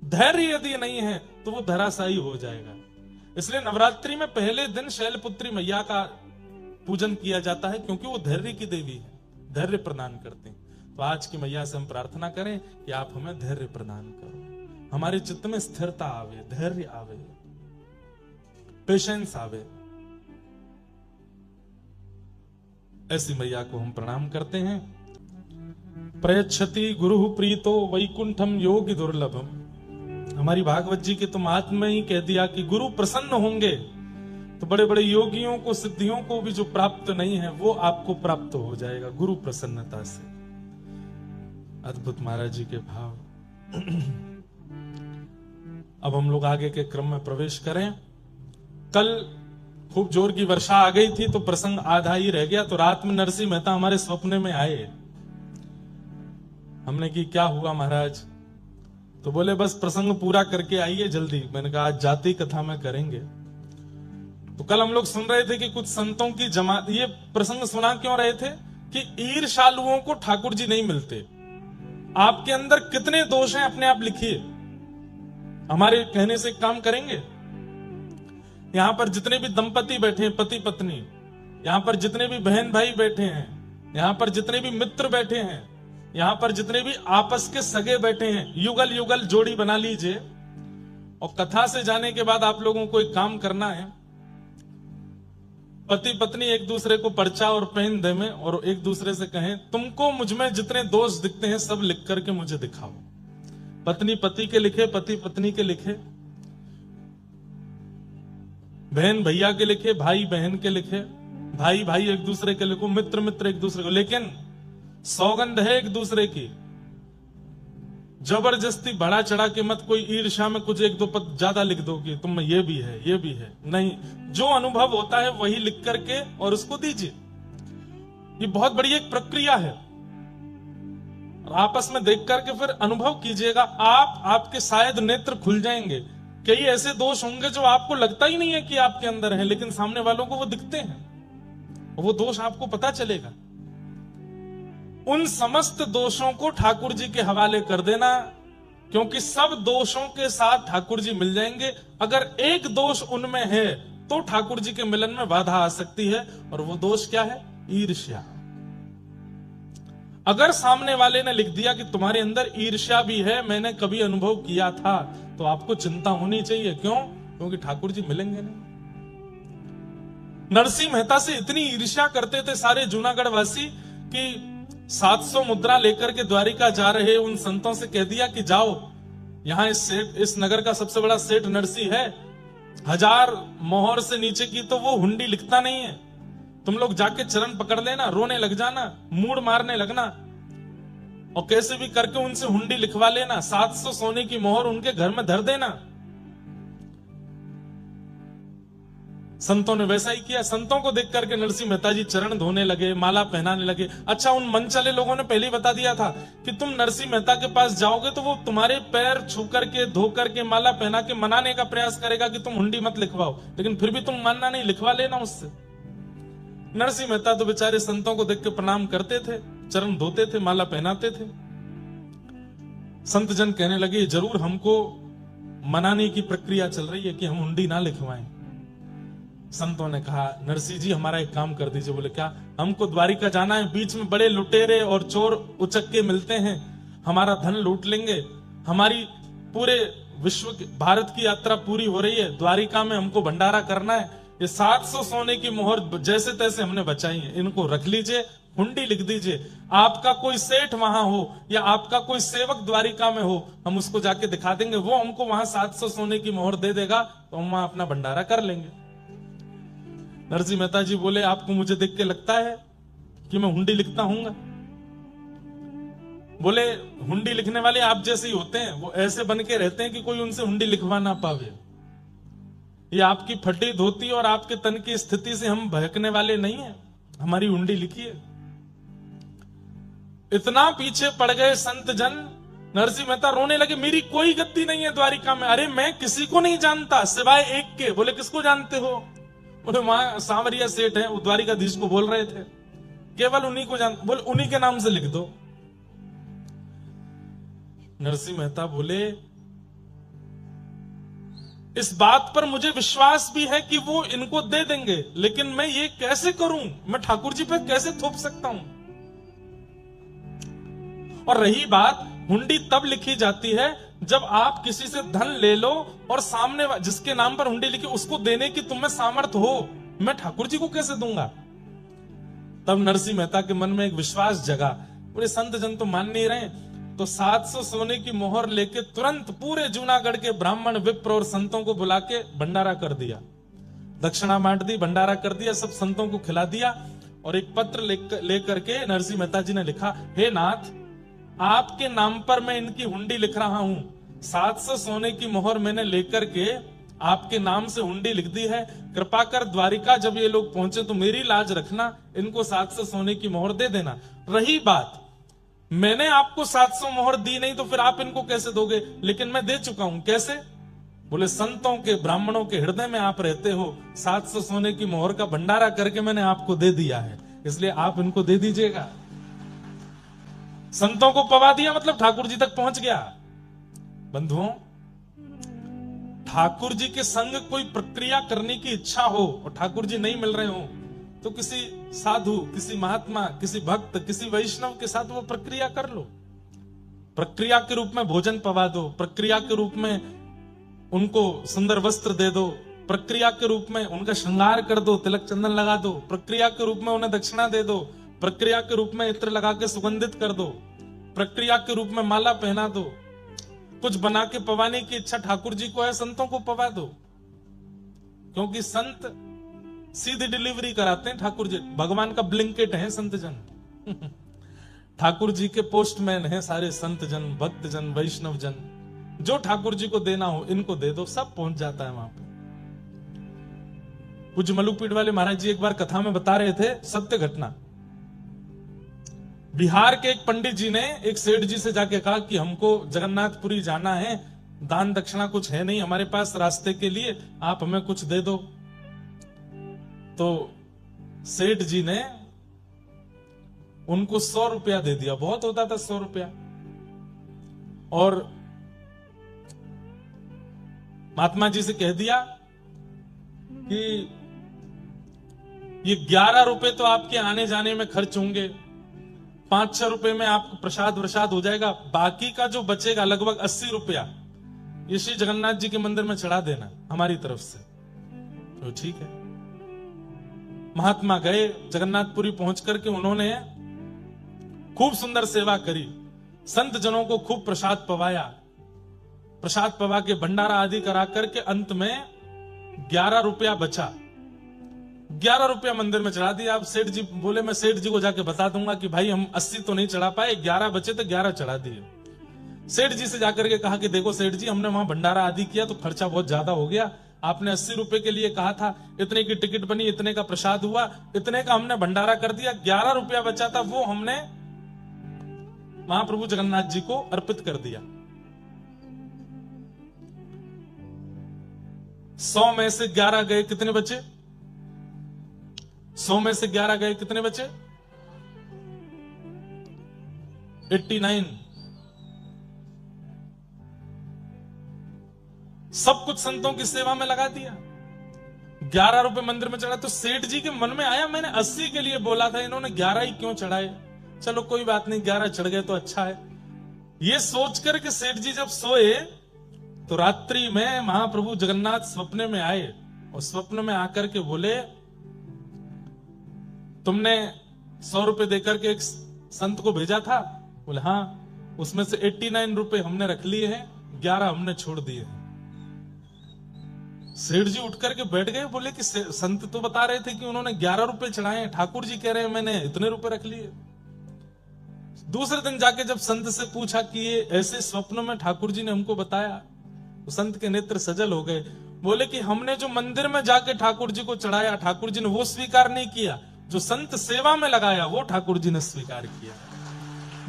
धैर्य यदि नहीं है तो वो धराशायी हो जाएगा। इसलिए नवरात्रि में पहले दिन शैलपुत्री मैया का पूजन किया जाता है, क्योंकि वो धैर्य की देवी है, धैर्य प्रदान करते हैं। तो आज की मैया से हम प्रार्थना करें कि आप हमें धैर्य प्रदान करो, हमारे चित्त में स्थिरता आवे, धैर्य आवे, पेशेंस आवे। ऐसी मैया को हम प्रणाम करते हैं। प्रयच्छति गुरु प्रीतो वैकुंठम योगी दुर्लभम। हमारी भागवत जी के तो महात्मा में ही कह दिया कि गुरु प्रसन्न होंगे तो बड़े बड़े योगियों को, सिद्धियों को भी जो प्राप्त नहीं है वो आपको प्राप्त हो जाएगा गुरु प्रसन्नता से। अद्भुत महाराज जी के भाव। अब हम लोग आगे के क्रम में प्रवेश करें। कल खूब जोर की वर्षा आ गई थी तो प्रसंग आधा ही रह गया, तो रात में नरसिंह मेहता हमारे सपने में आए। हमने की क्या हुआ महाराज? तो बोले बस प्रसंग पूरा करके आइए जल्दी। मैंने कहा आज जाति कथा में करेंगे। तो कल हम लोग सुन रहे थे कि कुछ संतों की जमात, ये प्रसंग सुना क्यों रहे थे कि ईर्ष्यालुओं को ठाकुर जी नहीं मिलते। आपके अंदर कितने दोष हैं अपने आप लिखिए, हमारे कहने से काम करेंगे। यहां पर जितने भी दंपति बैठे हैं, पति पत्नी, यहां पर जितने भी बहन भाई बैठे हैं, यहां पर जितने भी मित्र बैठे हैं, यहां पर जितने भी आपस के सगे बैठे हैं, युगल युगल जोड़ी बना लीजिए। और कथा से जाने के बाद आप लोगों को एक काम करना है पति पत्नी एक दूसरे को पर्चा और पेन दे में और एक दूसरे से कहें, तुमको मुझ में जितने दोष दिखते हैं सब लिख करके मुझे दिखाओ। पत्नी पति के लिखे, पति पत्नी के लिखे, बहन भैया के लिखे, भाई बहन के लिखे, भाई भाई एक दूसरे के लिखो, मित्र मित्र एक दूसरे को, लेकिन सौगंध है एक दूसरे की, जबरदस्ती बढ़ा चढ़ा के मत कोई ईर्ष्या में कुछ एक दो पद ज्यादा लिख दो कि तुम में ये भी है ये भी है, नहीं, जो अनुभव होता है वही लिख करके और उसको दीजिए। ये बहुत बड़ी एक प्रक्रिया है, आपस में देख करके फिर अनुभव कीजिएगा, आपके शायद नेत्र खुल जाएंगे। कई ऐसे दोष होंगे जो आपको लगता ही नहीं है कि आपके अंदर है, लेकिन सामने वालों को वो दिखते हैं, वो दोष आपको पता चलेगा। उन समस्त दोषों को ठाकुर जी के हवाले कर देना, क्योंकि सब दोषों के साथ ठाकुर जी मिल जाएंगे। अगर एक दोष उनमें है तो ठाकुर जी के मिलन में बाधा आ सकती है, और वो दोष क्या है? ईर्ष्या। अगर सामने वाले ने लिख दिया कि तुम्हारे अंदर ईर्ष्या भी है, मैंने कभी अनुभव किया था, तो आपको चिंता होनी चाहिए। क्यों? क्योंकि ठाकुर जी मिलेंगे नहीं। नरसिंह मेहता से इतनी ईर्ष्या करते थे सारे जूनागढ़ वासी कि 700 मुद्रा लेकर के द्वारिका जा रहे उन संतों से कह दिया कि जाओ, यहां इस नगर का सबसे बड़ा सेठ नरसिंह है, 1000 मोहर से नीचे की तो वो हुंडी लिखता नहीं है, तुम लोग जाके चरण पकड़ लेना, रोने लग जाना, मूड मारने लगना, और कैसे भी करके उनसे हुंडी लिखवा लेना, 700 सोने की मोहर उनके घर में धर देना। संतों ने वैसा ही किया। संतों को देख करके नरसिंह मेहता जी चरण धोने लगे, माला पहनाने लगे। अच्छा, उन मन चले लोगों ने पहले ही बता दिया था कि तुम नरसिंह मेहता के पास जाओगे तो वो तुम्हारे पैर छू करके, धो करके, माला पहना के मनाने का प्रयास करेगा कि तुम हुंडी मत लिखवाओ, लेकिन फिर भी तुम मानना नहीं, लिखवा लेना उससे। नरसिंह मेहता तो बेचारे संतों को देख के प्रणाम करते थे, चरण धोते थे, माला पहनाते थे। संत जन कहने लगे, जरूर हमको मनाने की प्रक्रिया चल रही है कि हम हुंडी ना लिखवाएं। संतों ने कहा, नरसिंह जी हमारा एक काम कर दीजिए। बोले, क्या? हमको द्वारिका जाना है, बीच में बड़े लुटेरे और चोर उचक्के मिलते हैं, हमारा धन लूट लेंगे, हमारी पूरे विश्व की, भारत की यात्रा पूरी हो रही है, द्वारिका में हमको भंडारा करना है, ये 700 सोने की मोहर जैसे तैसे हमने बचाई है, इनको रख लीजिए, हुंडी लिख दीजिए। आपका कोई सेठ वहां हो या आपका कोई सेवक द्वारिका में हो, हम उसको जाके दिखा देंगे, वो हमको वहां 700 सोने की मोहर दे देगा, तो हम वहां अपना भंडारा कर लेंगे। नरसिंह मेहता जी बोले, आपको मुझे देख के लगता है कि मैं हुंडी लिखता हूंगा? बोले, हुंडी लिखने वाले आप जैसे ही होते हैं, वो ऐसे बन के रहते हैं कि कोई उनसे हुंडी लिखवा ना पावे। ये आपकी फटी धोती और आपके तन की स्थिति से हम बहकने वाले नहीं हैं, हमारी हुंडी लिखिए। इतना पीछे पड़ गए संत जन, नरसिंह मेहता रोने लगे, मेरी कोई गद्दी नहीं है द्वारिका में, अरे मैं किसी को नहीं जानता सिवाय एक के। बोले, किसको जानते हो? बोले, वहां सांवरिया सेठ है, वो द्वारिकाधीश को बोल रहे थे, केवल उन्हीं को जानते। बोले, उन्हीं के नाम से लिख दो। नरसिंह मेहता बोले, इस बात पर मुझे विश्वास भी है कि वो इनको दे देंगे, लेकिन मैं ये कैसे करूं? मैं ठाकुर जी पे कैसे थोप सकता हूं? और रही बात, हुंडी तब लिखी जाती है जब आप किसी से धन ले लो और सामने जिसके नाम पर हुंडी लिखी उसको देने की तुम्हें सामर्थ्य हो, मैं ठाकुर जी को कैसे दूंगा? तब नरसिंह मेहता के मन में एक विश्वास जगा। पूरे संत जन तो मान नहीं रहे, तो 700 सोने की मोहर लेके तुरंत पूरे जूनागढ़ के ब्राह्मण, विप्र और संतों को बुला के भंडारा कर दिया, दक्षिणा बांट दी, भंडारा कर दिया, सब संतों को खिला दिया। और एक पत्र लेकर के नरसिंह मेहता जी ने लिखा, हे नाथ, आपके नाम पर मैं इनकी हुंडी लिख रहा हूं, 700 सोने की मोहर मैंने लेकर के आपके नाम से हुंडी लिख दी है, कृपा कर द्वारिका जब ये लोग पहुंचे तो मेरी लाज रखना, इनको 700 सोने की मोहर दे देना। रही बात, मैंने आपको 700 मोहर दी नहीं तो फिर आप इनको कैसे दोगे? लेकिन मैं दे चुका हूं। कैसे? बोले, संतों के, ब्राह्मणों के हृदय में आप रहते हो, 700 सोने की मोहर का भंडारा करके मैंने आपको दे दिया है, इसलिए आप इनको दे दीजिएगा। संतों को पवा दिया, मतलब ठाकुर जी तक पहुंच गया। बंधुओं, ठाकुर जी के संग कोई प्रक्रिया करने की इच्छा हो और ठाकुर जी नहीं मिल रहे हो, तो किसी साधु, किसी महात्मा, किसी भक्त, किसी वैष्णव के साथ वो प्रक्रिया कर लो। प्रक्रिया के रूप में भोजन पवा दो, प्रक्रिया के रूप में उनको सुंदर वस्त्र दे दो, प्रक्रिया के रूप में उनका श्रृंगार कर दो, तिलक चंदन लगा दो, प्रक्रिया के रूप में उन्हें दक्षिणा दे दो, प्रक्रिया के रूप में इत्र लगा के सुगंधित कर दो, प्रक्रिया के रूप में माला पहना दो। कुछ बना के पवाने की इच्छा ठाकुर जी को है, संतों को पवा दो, क्योंकि संत सीधी डिलीवरी कराते हैं। ठाकुर जी भगवान का ब्लिंकेट है संत जन। ठाकुर जी के पोस्टमैन हैं सारे संत जन, भक्त जन, वैष्णव जन। जो ठाकुर जी को देना हो इनको दे दो, सब पहुंच जाता है वहां पे। पूज्य मलुकपीठ वाले महाराज जी एक बार कथा में बता रहे थे सत्य घटना। बिहार के एक पंडित जी ने एक सेठ जी से जाके कहा कि हमको जगन्नाथपुरी जाना है, दान दक्षिणा कुछ है नहीं हमारे पास रास्ते के लिए, आप हमें कुछ दे दो। तो सेठ जी ने उनको 100 रुपया दे दिया, बहुत होता था 100 रुपया। और महात्मा जी से कह दिया कि ये 11 रुपए तो आपके आने जाने में खर्च होंगे, 5-6 रुपए में आपको प्रसाद वरसाद हो जाएगा, बाकी का जो बचेगा लगभग 80 रुपया ये श्री जगन्नाथ जी के मंदिर में चढ़ा देना हमारी तरफ से। तो ठीक है। महात्मा गए, जगन्नाथपुरी पहुंच करके उन्होंने खूब सुंदर सेवा करी, संत जनों को खूब प्रसाद पवाया, प्रसाद पवा के भंडारा आदि करा करके अंत में 11 रुपया बचा, 11 रुपया मंदिर में चढ़ा दिया। अब सेठ जी बोले मैं सेठ जी को जाके बता दूंगा कि भाई हम 80 तो नहीं चढ़ा पाए, 11 बचे तो 11 चढ़ा दिए। सेठ जी से जाकर के कहा कि देखो सेठ जी, हमने वहां भंडारा आदि किया तो खर्चा बहुत ज्यादा हो गया, आपने 80 रुपए के लिए कहा था, इतने की टिकट बनी, इतने का प्रसाद हुआ, इतने का हमने भंडारा कर दिया, 11 रुपया बचा था वो हमने महाप्रभु जगन्नाथ जी को अर्पित कर दिया। 100 में से 11 गए, कितने बचे? 100 में से 11 गए, कितने बचे? 89। सब कुछ संतों की सेवा में लगा दिया, 11 रुपए मंदिर में चढ़ा। तो सेठ जी के मन में आया मैंने 80 के लिए बोला था, इन्होंने 11 ही क्यों चढ़ाए, चलो कोई बात नहीं 11 चढ़ गए तो अच्छा है। ये सोच कर के सेठ जी जब सोए तो रात्रि में महाप्रभु जगन्नाथ स्वप्न में आए और स्वप्न में आकर के बोले तुमने 100 रुपए देकर के एक संत को भेजा था? बोले हाँ, उसमें से 89 रुपए हमने रख लिए हैं, 11 हमने छोड़ दिए हैं। सेठ जी उठ करके बैठ गए, बोले कि संत तो बता रहे थे कि उन्होंने 11 रुपए चढ़ाए, ठाकुर जी कह रहे हैं मैंने इतने रुपए रख लिए। दूसरे दिन जाके जब संत से पूछा कि ये ऐसे स्वप्न में ठाकुर जी ने हमको बताया, तो संत के नेत्र सजल हो गए। बोले कि हमने जो मंदिर में जाके ठाकुर जी को चढ़ाया, ठाकुर जी ने वो स्वीकार नहीं किया, जो संत सेवा में लगाया वो ठाकुर जी ने स्वीकार किया।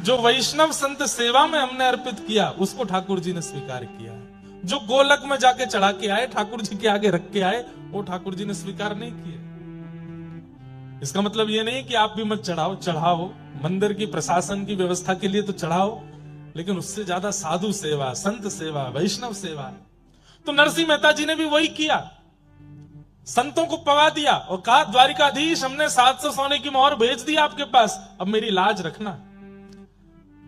जो वैष्णव संत सेवा में हमने अर्पित किया उसको ठाकुर जी ने स्वीकार किया। जो गोलक में जाके चढ़ा के आए, ठाकुर जी के आगे रख के आए, वो ठाकुर जी ने स्वीकार नहीं किया। इसका मतलब ये नहीं कि आप भी मत चढ़ाओ, चढ़ाओ, मंदिर की प्रशासन की व्यवस्था के लिए तो चढ़ाओ, लेकिन उससे ज्यादा साधु सेवा, संत सेवा, वैष्णव सेवा। तो नरसिंह मेहता जी ने भी वही किया, संतों को पवा दिया और कहा द्वारिकाधीश हमने 700 सोने की मोहर भेज दी आपके पास, अब मेरी लाज रखना।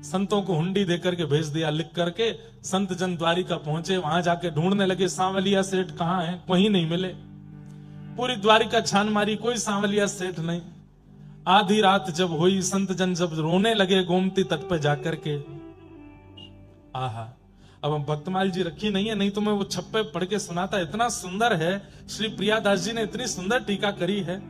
संतों को हुंडी देकर के भेज दिया लिख करके। संत जन द्वारिका पहुंचे, वहां जाके ढूंढने लगे सांवलिया सेठ कहां है, कहीं नहीं मिले। पूरी द्वारिका छान मारी, कोई सांवलिया सेठ नहीं। आधी रात जब हुई, संत जन जब रोने लगे गोमती तट पे जाकर के, आहा, अब हम भक्तमाल जी रखी नहीं है, नहीं तो मैं वो छप्पे पढ़ के सुनाता, इतना सुंदर है। श्री प्रियादास जी ने इतनी सुंदर टीका करी है।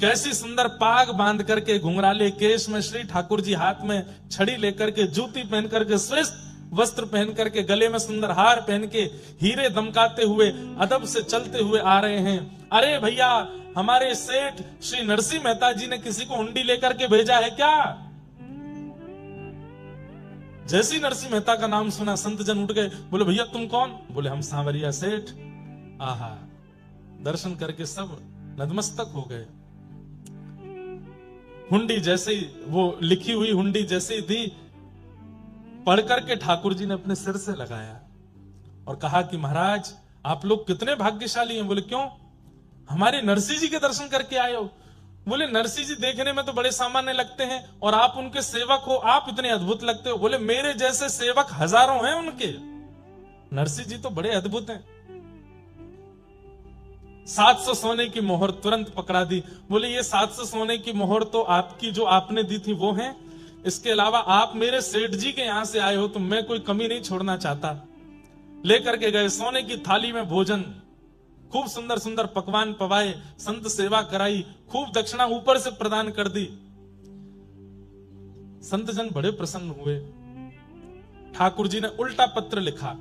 कैसी सुंदर पाग बांध करके घुंघराले केश में श्री ठाकुर जी हाथ में छड़ी लेकर के, जूती पहन करके, श्रेष्ठ वस्त्र पहन करके, गले में सुंदर हार पहन के, हीरे दमकाते हुए अदब से चलते हुए आ रहे हैं। अरे भैया, हमारे सेठ श्री नरसिंह मेहता जी ने किसी को हुंडी लेकर के भेजा है क्या? जैसी नरसिंह मेहता का नाम सुना, संत जन उठ गए, बोले भैया तुम कौन? बोले हम सांवरिया सेठ। आहा, दर्शन करके सब नतमस्तक हो गए। हुंडी जैसे ही, वो लिखी हुई हुंडी जैसे ही थी, पढ़ करके ठाकुर जी ने अपने सिर से लगाया और कहा कि महाराज आप लोग कितने भाग्यशाली हैं। बोले क्यों? हमारे नरसिंह जी के दर्शन करके आए हो। बोले नरसिंह जी देखने में तो बड़े सामान्य लगते हैं और आप उनके सेवक हो, आप इतने अद्भुत लगते हो। बोले मेरे जैसे सेवक हजारों हैं उनके, नरसिंह जी तो बड़े अद्भुत हैं। 700 सोने की मोहर तुरंत पकड़ा दी। बोले ये 700 सोने की मोहर तो आपकी जो आपने दी थी वो है, इसके अलावा आप मेरे सेठ जी के यहां से आए हो तो मैं कोई कमी नहीं छोड़ना चाहता। लेकर के गए सोने की थाली में भोजन, खूब सुंदर सुंदर पकवान पवाए, संत सेवा कराई, खूब दक्षिणा ऊपर से प्रदान कर दी। संत जन बड़े प्रसन्न हुए। ठाकुर जी ने उल्टा पत्र लिखा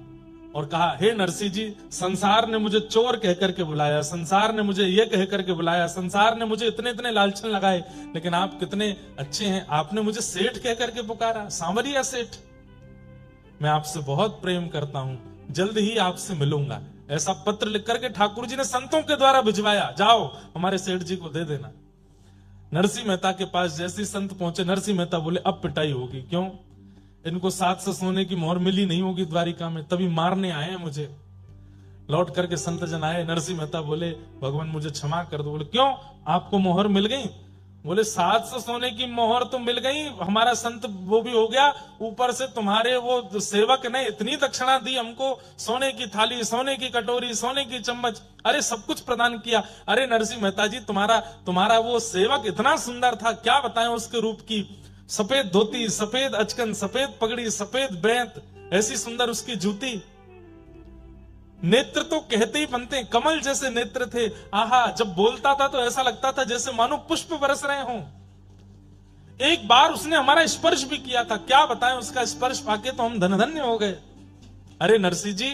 और कहा, हे नरसिंह जी, संसार ने मुझे चोर कह करके बुलाया, संसार ने मुझे ये कह करके बुलाया, संसार ने मुझे इतने इतने लालचन लगाए, लेकिन आप कितने अच्छे हैं, आपने मुझे सेठ कह करके पुकारा, सांवरिया सेठ। मैं आपसे बहुत प्रेम करता हूं, जल्द ही आपसे मिलूंगा। ऐसा पत्र लिख करके ठाकुर जी ने संतों के द्वारा भिजवाया, जाओ हमारे सेठ जी को दे देना। नरसिंह मेहता के पास जैसे संत पहुंचे, नरसिंह मेहता बोले अब पिटाई होगी। क्यों? इनको 700 सोने की मोहर मिली नहीं होगी द्वारिका में, तभी मारने आए हैं मुझे। लौट करके संत जन आए, नरसिंह मेहता बोले भगवान मुझे क्षमा कर दो। बोले क्यों, आपको मोहर मिल गई? बोले 700 सोने की मोहर तो मिल गई, हमारा संत वो भी हो गया, ऊपर से तुम्हारे वो सेवक ने इतनी दक्षिणा दी हमको, सोने की थाली, सोने की कटोरी, सोने की चम्मच, अरे सब कुछ प्रदान किया। अरे नरसिंह मेहता जी, तुम्हारा वो सेवक इतना सुंदर था, क्या बताएं उसके रूप की। सफेद धोती, सफेद अचकन, सफेद पगड़ी, सफेद बेंत, ऐसी सुंदर उसकी जूती। नेत्र तो कहते ही बनते हैं, कमल जैसे नेत्र थे। आहा, जब बोलता था तो ऐसा लगता था जैसे मानो पुष्प बरस रहे हों। एक बार उसने हमारा स्पर्श भी किया था, क्या बताएं, उसका स्पर्श पाके तो हम धन्य हो गए। अरे नरसिंह जी,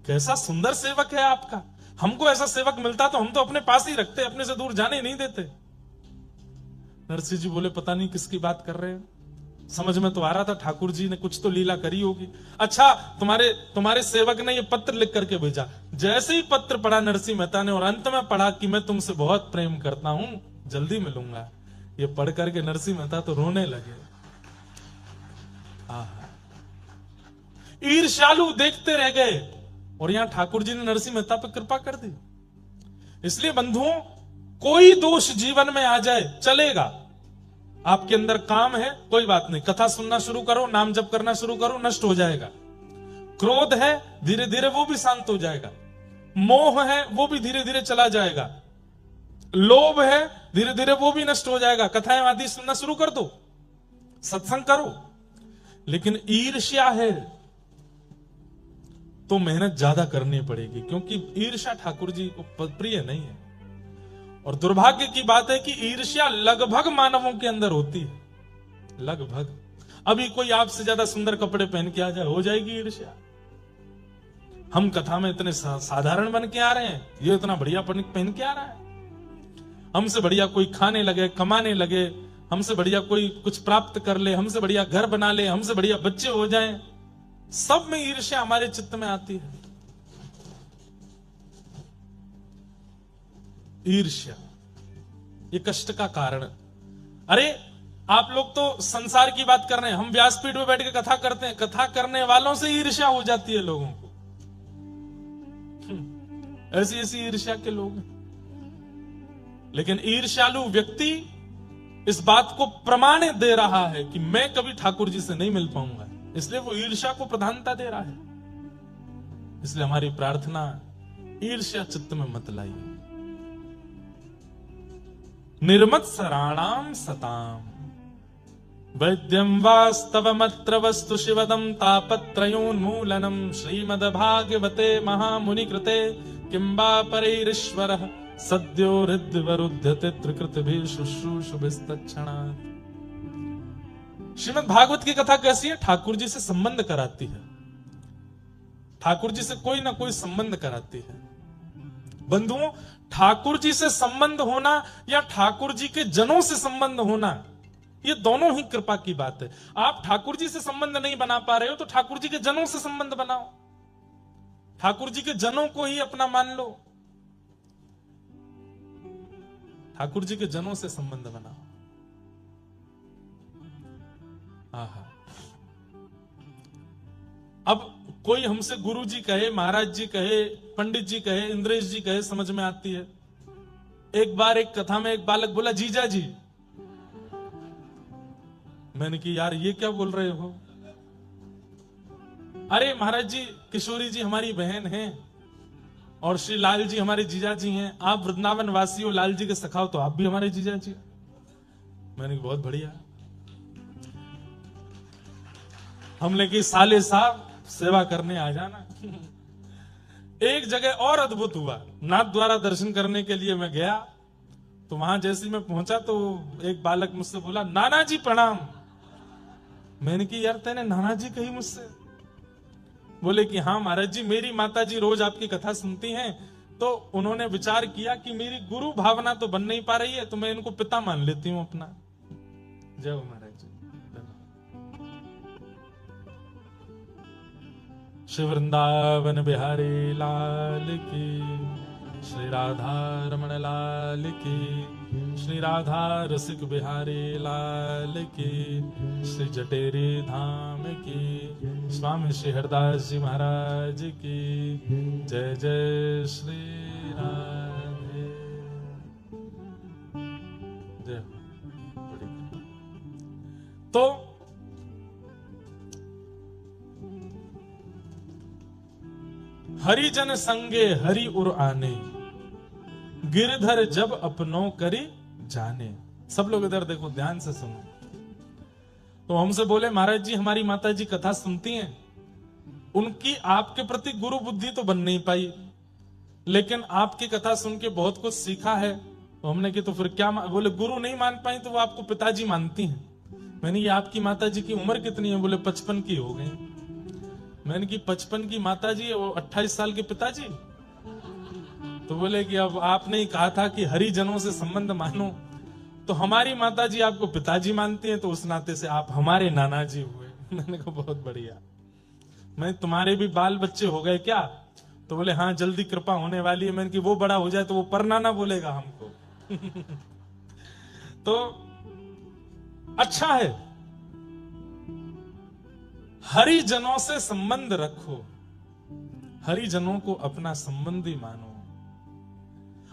कैसा सुंदर सेवक है आपका, हमको ऐसा सेवक मिलता तो हम तो अपने पास ही रखते, अपने से दूर जाने ही नहीं देते। नरसिंह जी बोले पता नहीं किसकी बात कर रहे हैं, समझ में तो आ रहा था ठाकुर जी ने कुछ तो लीला करी होगी। अच्छा, तुम्हारे सेवक ने ये पत्र लिख करके भेजा। जैसे ही पत्र पढ़ा नरसिंह मेहता ने और अंत में पढ़ा कि मैं तुमसे बहुत प्रेम करता हूं, जल्दी मिलूंगा, ये पढ़ करके नरसिंह मेहता तो रोने लगे। ईर्ष्यालु देखते रह गए और यहां ठाकुर जी ने नरसिंह मेहता पर कृपा कर दी। इसलिए बंधुओं, कोई दोष जीवन में आ जाए चलेगा, आपके अंदर काम है कोई बात नहीं, कथा सुनना शुरू करो, नाम जप करना शुरू करो, नष्ट हो जाएगा। क्रोध है धीरे धीरे वो भी शांत हो जाएगा, मोह है वो भी धीरे धीरे चला जाएगा, लोभ है धीरे धीरे वो भी नष्ट हो जाएगा। कथाएं आदि सुनना शुरू कर दो, सत्संग करो। लेकिन ईर्ष्या है तो मेहनत ज्यादा करनी पड़ेगी, क्योंकि ईर्ष्या ठाकुर जी को प्रिय नहीं है। और दुर्भाग्य की बात है कि ईर्ष्या लगभग मानवों के अंदर होती है, लगभग। अभी कोई आपसे ज्यादा सुंदर कपड़े पहन के आ जाए, हो जाएगी ईर्ष्या। हम कथा में इतने साधारण बन के आ रहे हैं, ये इतना बढ़िया पहन के आ रहा है। हमसे बढ़िया कोई खाने लगे, कमाने लगे, हमसे बढ़िया कोई कुछ प्राप्त कर ले, हमसे बढ़िया घर बना ले, हमसे बढ़िया बच्चे हो जाएं, सब में ईर्ष्या हमारे चित्त में आती है। ईर्ष्या ये कष्ट का कारण। अरे आप लोग तो संसार की बात कर रहे हैं, हम व्यासपीठ में बैठ के कथा करते हैं, कथा करने वालों से ईर्ष्या हो जाती है लोगों को। ऐसी ऐसी ईर्ष्या के लोग हैं। लेकिन ईर्ष्यालु व्यक्ति इस बात को प्रमाण दे रहा है कि मैं कभी ठाकुर जी से नहीं मिल पाऊंगा, इसलिए वो ईर्ष्या को प्रधानता दे रहा है। इसलिए हमारी प्रार्थना, ईर्ष्या चित्त में मत लाइए। निर्मत्सराणाम सताम वैद्यम वास्तवमत्र वस्तु शिवदम तापत्रयोन्मूलनम श्रीमद्भागवते महामुनि कृते किंबा परैरीश्वरः सद्यो हृद्यवरुध्यते त्रिकृतिभिः शुश्रूषुभिस्तत्क्षणात्। श्रीमद् भागवत की कथा कैसी है? ठाकुर जी से संबंध कराती है, ठाकुर जी से कोई ना कोई संबंध कराती है। बंधुओं, ठाकुर जी से संबंध होना या ठाकुर जी के जनों से संबंध होना, ये दोनों ही कृपा की बात है। आप ठाकुर जी से संबंध नहीं बना पा रहे हो तो ठाकुर जी के जनों से संबंध बनाओ, ठाकुर जी के जनों को ही अपना मान लो, ठाकुर जी के जनों से संबंध बनाओ। आहा, अब कोई हमसे गुरु जी कहे, महाराज जी कहे, पंडित जी कहे, इंद्रेश जी कहे, समझ में आती है। एक बार एक कथा में एक बालक बोला जीजा जी। मैंने कि यार ये क्या बोल रहे हो? अरे महाराज जी, किशोरी जी हमारी बहन है और श्री लाल जी हमारे जीजा जी हैं, आप वृंदावन वासी हो, लाल जी के सखा हो, तो आप भी हमारे जीजा जी। मैंने कहा बहुत बढ़िया। हमने की साले साहब सेवा करने आ जाना। एक जगह और अद्भुत हुआ, नाथ द्वारा दर्शन करने के लिए मैं गया, तो वहां जैसे मैं पहुंचा तो एक बालक मुझसे बोला, नाना जी प्रणाम। मैंने की यार तेने नाना जी कही मुझसे? बोले कि हाँ महाराज जी, मेरी माता जी रोज आपकी कथा सुनती हैं, तो उन्होंने विचार किया कि मेरी गुरु भावना तो बन नहीं पा रही है, तो मैं इनको पिता मान लेती हूँ अपना। जय हो महाराज जी। श्री वृंदावन बिहारी लाल की, श्री राधा रमण लाल की, श्री राधा रसिक बिहारी लाल की, श्री जटेरी धाम की, स्वामी श्री हरदास जी महाराज की जय जय श्री राधे जय। तो हरिजन संगे हरि उर आने, गिरधर जब अपनों करी जाने। सब लोग इधर देखो, ध्यान से सुनो। तो हमसे बोले महाराज जी हमारी माता जी कथा सुनती हैं, उनकी आपके प्रति गुरु बुद्धि तो बन नहीं पाई, लेकिन आपकी कथा सुन के बहुत कुछ सीखा है। तो हमने कि तो फिर क्या? बोले गुरु नहीं मान पाई तो वो आपको पिताजी मानती हैं। मैंने ये आपकी माता जी की उम्र कितनी है? बोले 55 की हो गई। मैंने की 55 की माता जी और 28 साल के पिताजी? तो बोले कि अब आपने ही कहा था कि हरिजनों से संबंध मानो, तो हमारी माता जी आपको पिताजी मानती हैं, तो उस नाते से आप हमारे नाना जी हुए। मैंने कहा बहुत बढ़िया। मैं तुम्हारे भी बाल बच्चे हो गए क्या? तो बोले हाँ जल्दी कृपा होने वाली है। मैंने कि वो बड़ा हो जाए तो वो परनाना बोलेगा हमको। तो अच्छा है, हरिजनों से संबंध रखो, हरिजनों को अपना संबंधी मानो।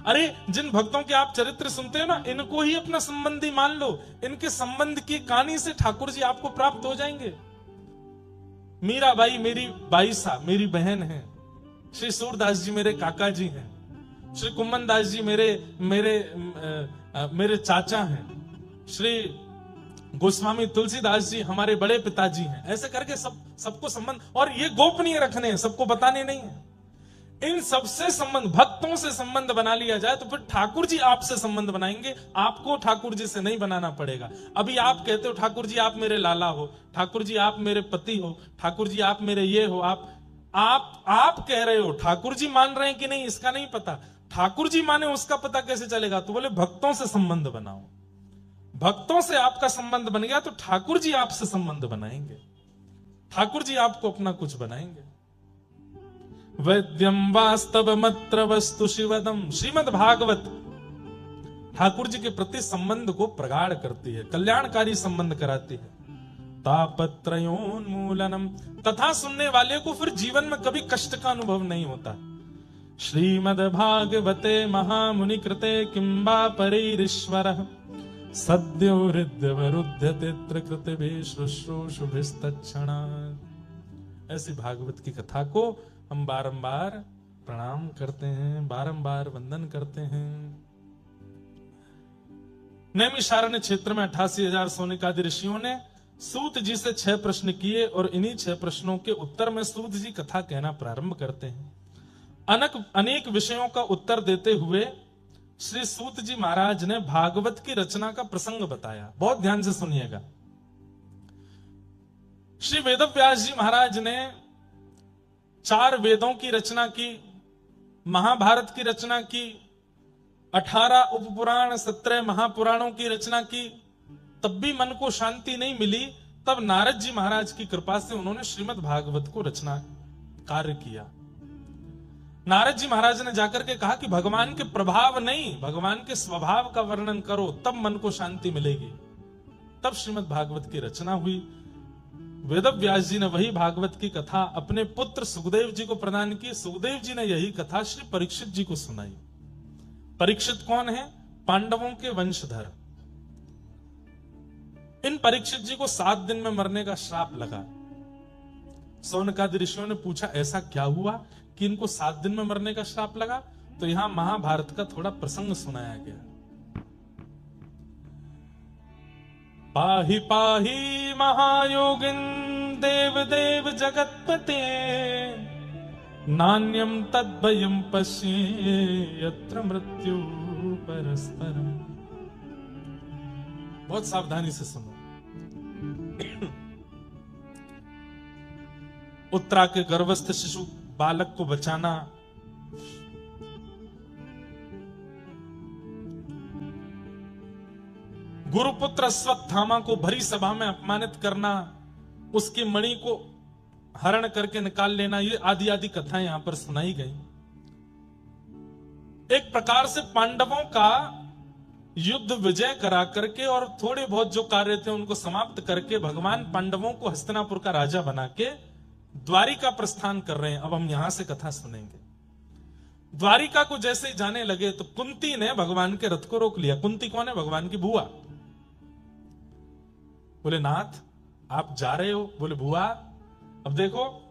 अरे जिन भक्तों के आप चरित्र सुनते हो ना, इनको ही अपना संबंधी मान लो। इनके संबंध की कहानी से ठाकुर जी आपको प्राप्त हो जाएंगे। मीराबाई मेरी बाईसा मेरी बहन है, श्री सूरदास जी मेरे काका जी हैं, श्री कुम्मन दास जी मेरे चाचा हैं, श्री गोस्वामी तुलसीदास जी हमारे बड़े पिताजी हैं। ऐसे करके सबको संबंध, और ये गोपनीय रखने हैं, सबको बताने नहीं है। इन सबसे संबंध, भक्तों से संबंध बना लिया जाए तो फिर ठाकुर जी आपसे संबंध बनाएंगे। आपको ठाकुर जी से नहीं बनाना पड़ेगा। अभी आप कहते हो ठाकुर जी आप मेरे लाला हो, ठाकुर जी आप मेरे पति हो, ठाकुर जी आप मेरे ये हो, आप कह रहे हो, ठाकुर जी मान रहे हैं कि नहीं इसका नहीं पता। ठाकुर जी माने उसका पता कैसे चलेगा? तो बोले भक्तों से संबंध बनाओ। भक्तों से आपका संबंध बन गया तो ठाकुर जी आपसे संबंध बनाएंगे, ठाकुर जी आपको अपना कुछ बनाएंगे। वैद्यम वास्तव मत्र वस्तु शिवदम, श्रीमद् भागवत ठाकुर जी के प्रति संबंध को प्रगाढ़ करती है, कल्याणकारी संबंध कराती है। तापत्रयोन्मूलनम, तथा सुनने वाले को फिर जीवन में कभी कष्ट का अनुभव नहीं होता। श्रीमद् भागवते महामुनि कृते किंबा परिरीश्वरः सद्यो हृद्यवरुध्यते त्रिकृतिभिः शुश्रूषुभिस्तत्क्षणात्। ऐसी भागवत की कथा को हम बारंबार प्रणाम करते हैं, बारंबार वंदन करते हैं। नैमिषारण्य क्षेत्र में 88,000 सोनिकादि ऋषियों ने सूत जी से 6 प्रश्न किए और इन्हीं 6 प्रश्नों के उत्तर में सूत जी कथा कहना प्रारंभ करते हैं। अनेक विषयों का उत्तर देते हुए श्री सूत जी महाराज ने भागवत की रचना का प्रसंग बताया। बहुत ध्यान से सुनिएगा। श्री वेदव्यास जी महाराज ने 4 वेदों की रचना की, महाभारत की रचना की, 18 उपपुराण 17 महापुराणों की रचना की, तब भी मन को शांति नहीं मिली। तब नारद जी महाराज की कृपा से उन्होंने श्रीमद् भागवत को रचना कार्य किया। नारद जी महाराज ने जाकर के कहा कि भगवान के प्रभाव नहीं, भगवान के स्वभाव का वर्णन करो, तब मन को शांति मिलेगी। तब श्रीमद् भागवत की रचना हुई। वेदव्यास जी ने वही भागवत की कथा अपने पुत्र सुखदेव जी को प्रदान की। सुखदेव जी ने यही कथा श्री परीक्षित जी को सुनाई। परीक्षित कौन है? पांडवों के वंशधर। इन परीक्षित जी को 7 दिन में मरने का श्राप लगा। सौनकादि ऋषियों ने पूछा ऐसा क्या हुआ कि इनको 7 दिन में मरने का श्राप लगा, तो यहां महाभारत का थोड़ा प्रसंग सुनाया गया। पाहि पाहि महायोगिन देव देव जगतपते, नान्यम तद्भयं पश्ये यत्र मृत्यु परस्परम। बहुत सावधानी से सुनो। उत्तरा के गर्भस्थ शिशु बालक को बचाना, गुरुपुत्र अश्वत्थामा को भरी सभा में अपमानित करना, उसकी मणि को हरण करके निकाल लेना, ये आदि आदि कथाएं यहां पर सुनाई गई। एक प्रकार से पांडवों का युद्ध विजय करा करके और थोड़े बहुत जो कार्य थे उनको समाप्त करके भगवान पांडवों को हस्तिनापुर का राजा बना के द्वारिका प्रस्थान कर रहे हैं। अब हम यहां से कथा सुनेंगे। द्वारिका को जैसे ही जाने लगे तो कुंती ने भगवान के रथ को रोक लिया। कुंती कौन है? भगवान की बुआ। बोले नाथ आप जा रहे हो? बोले बुआ अब देखो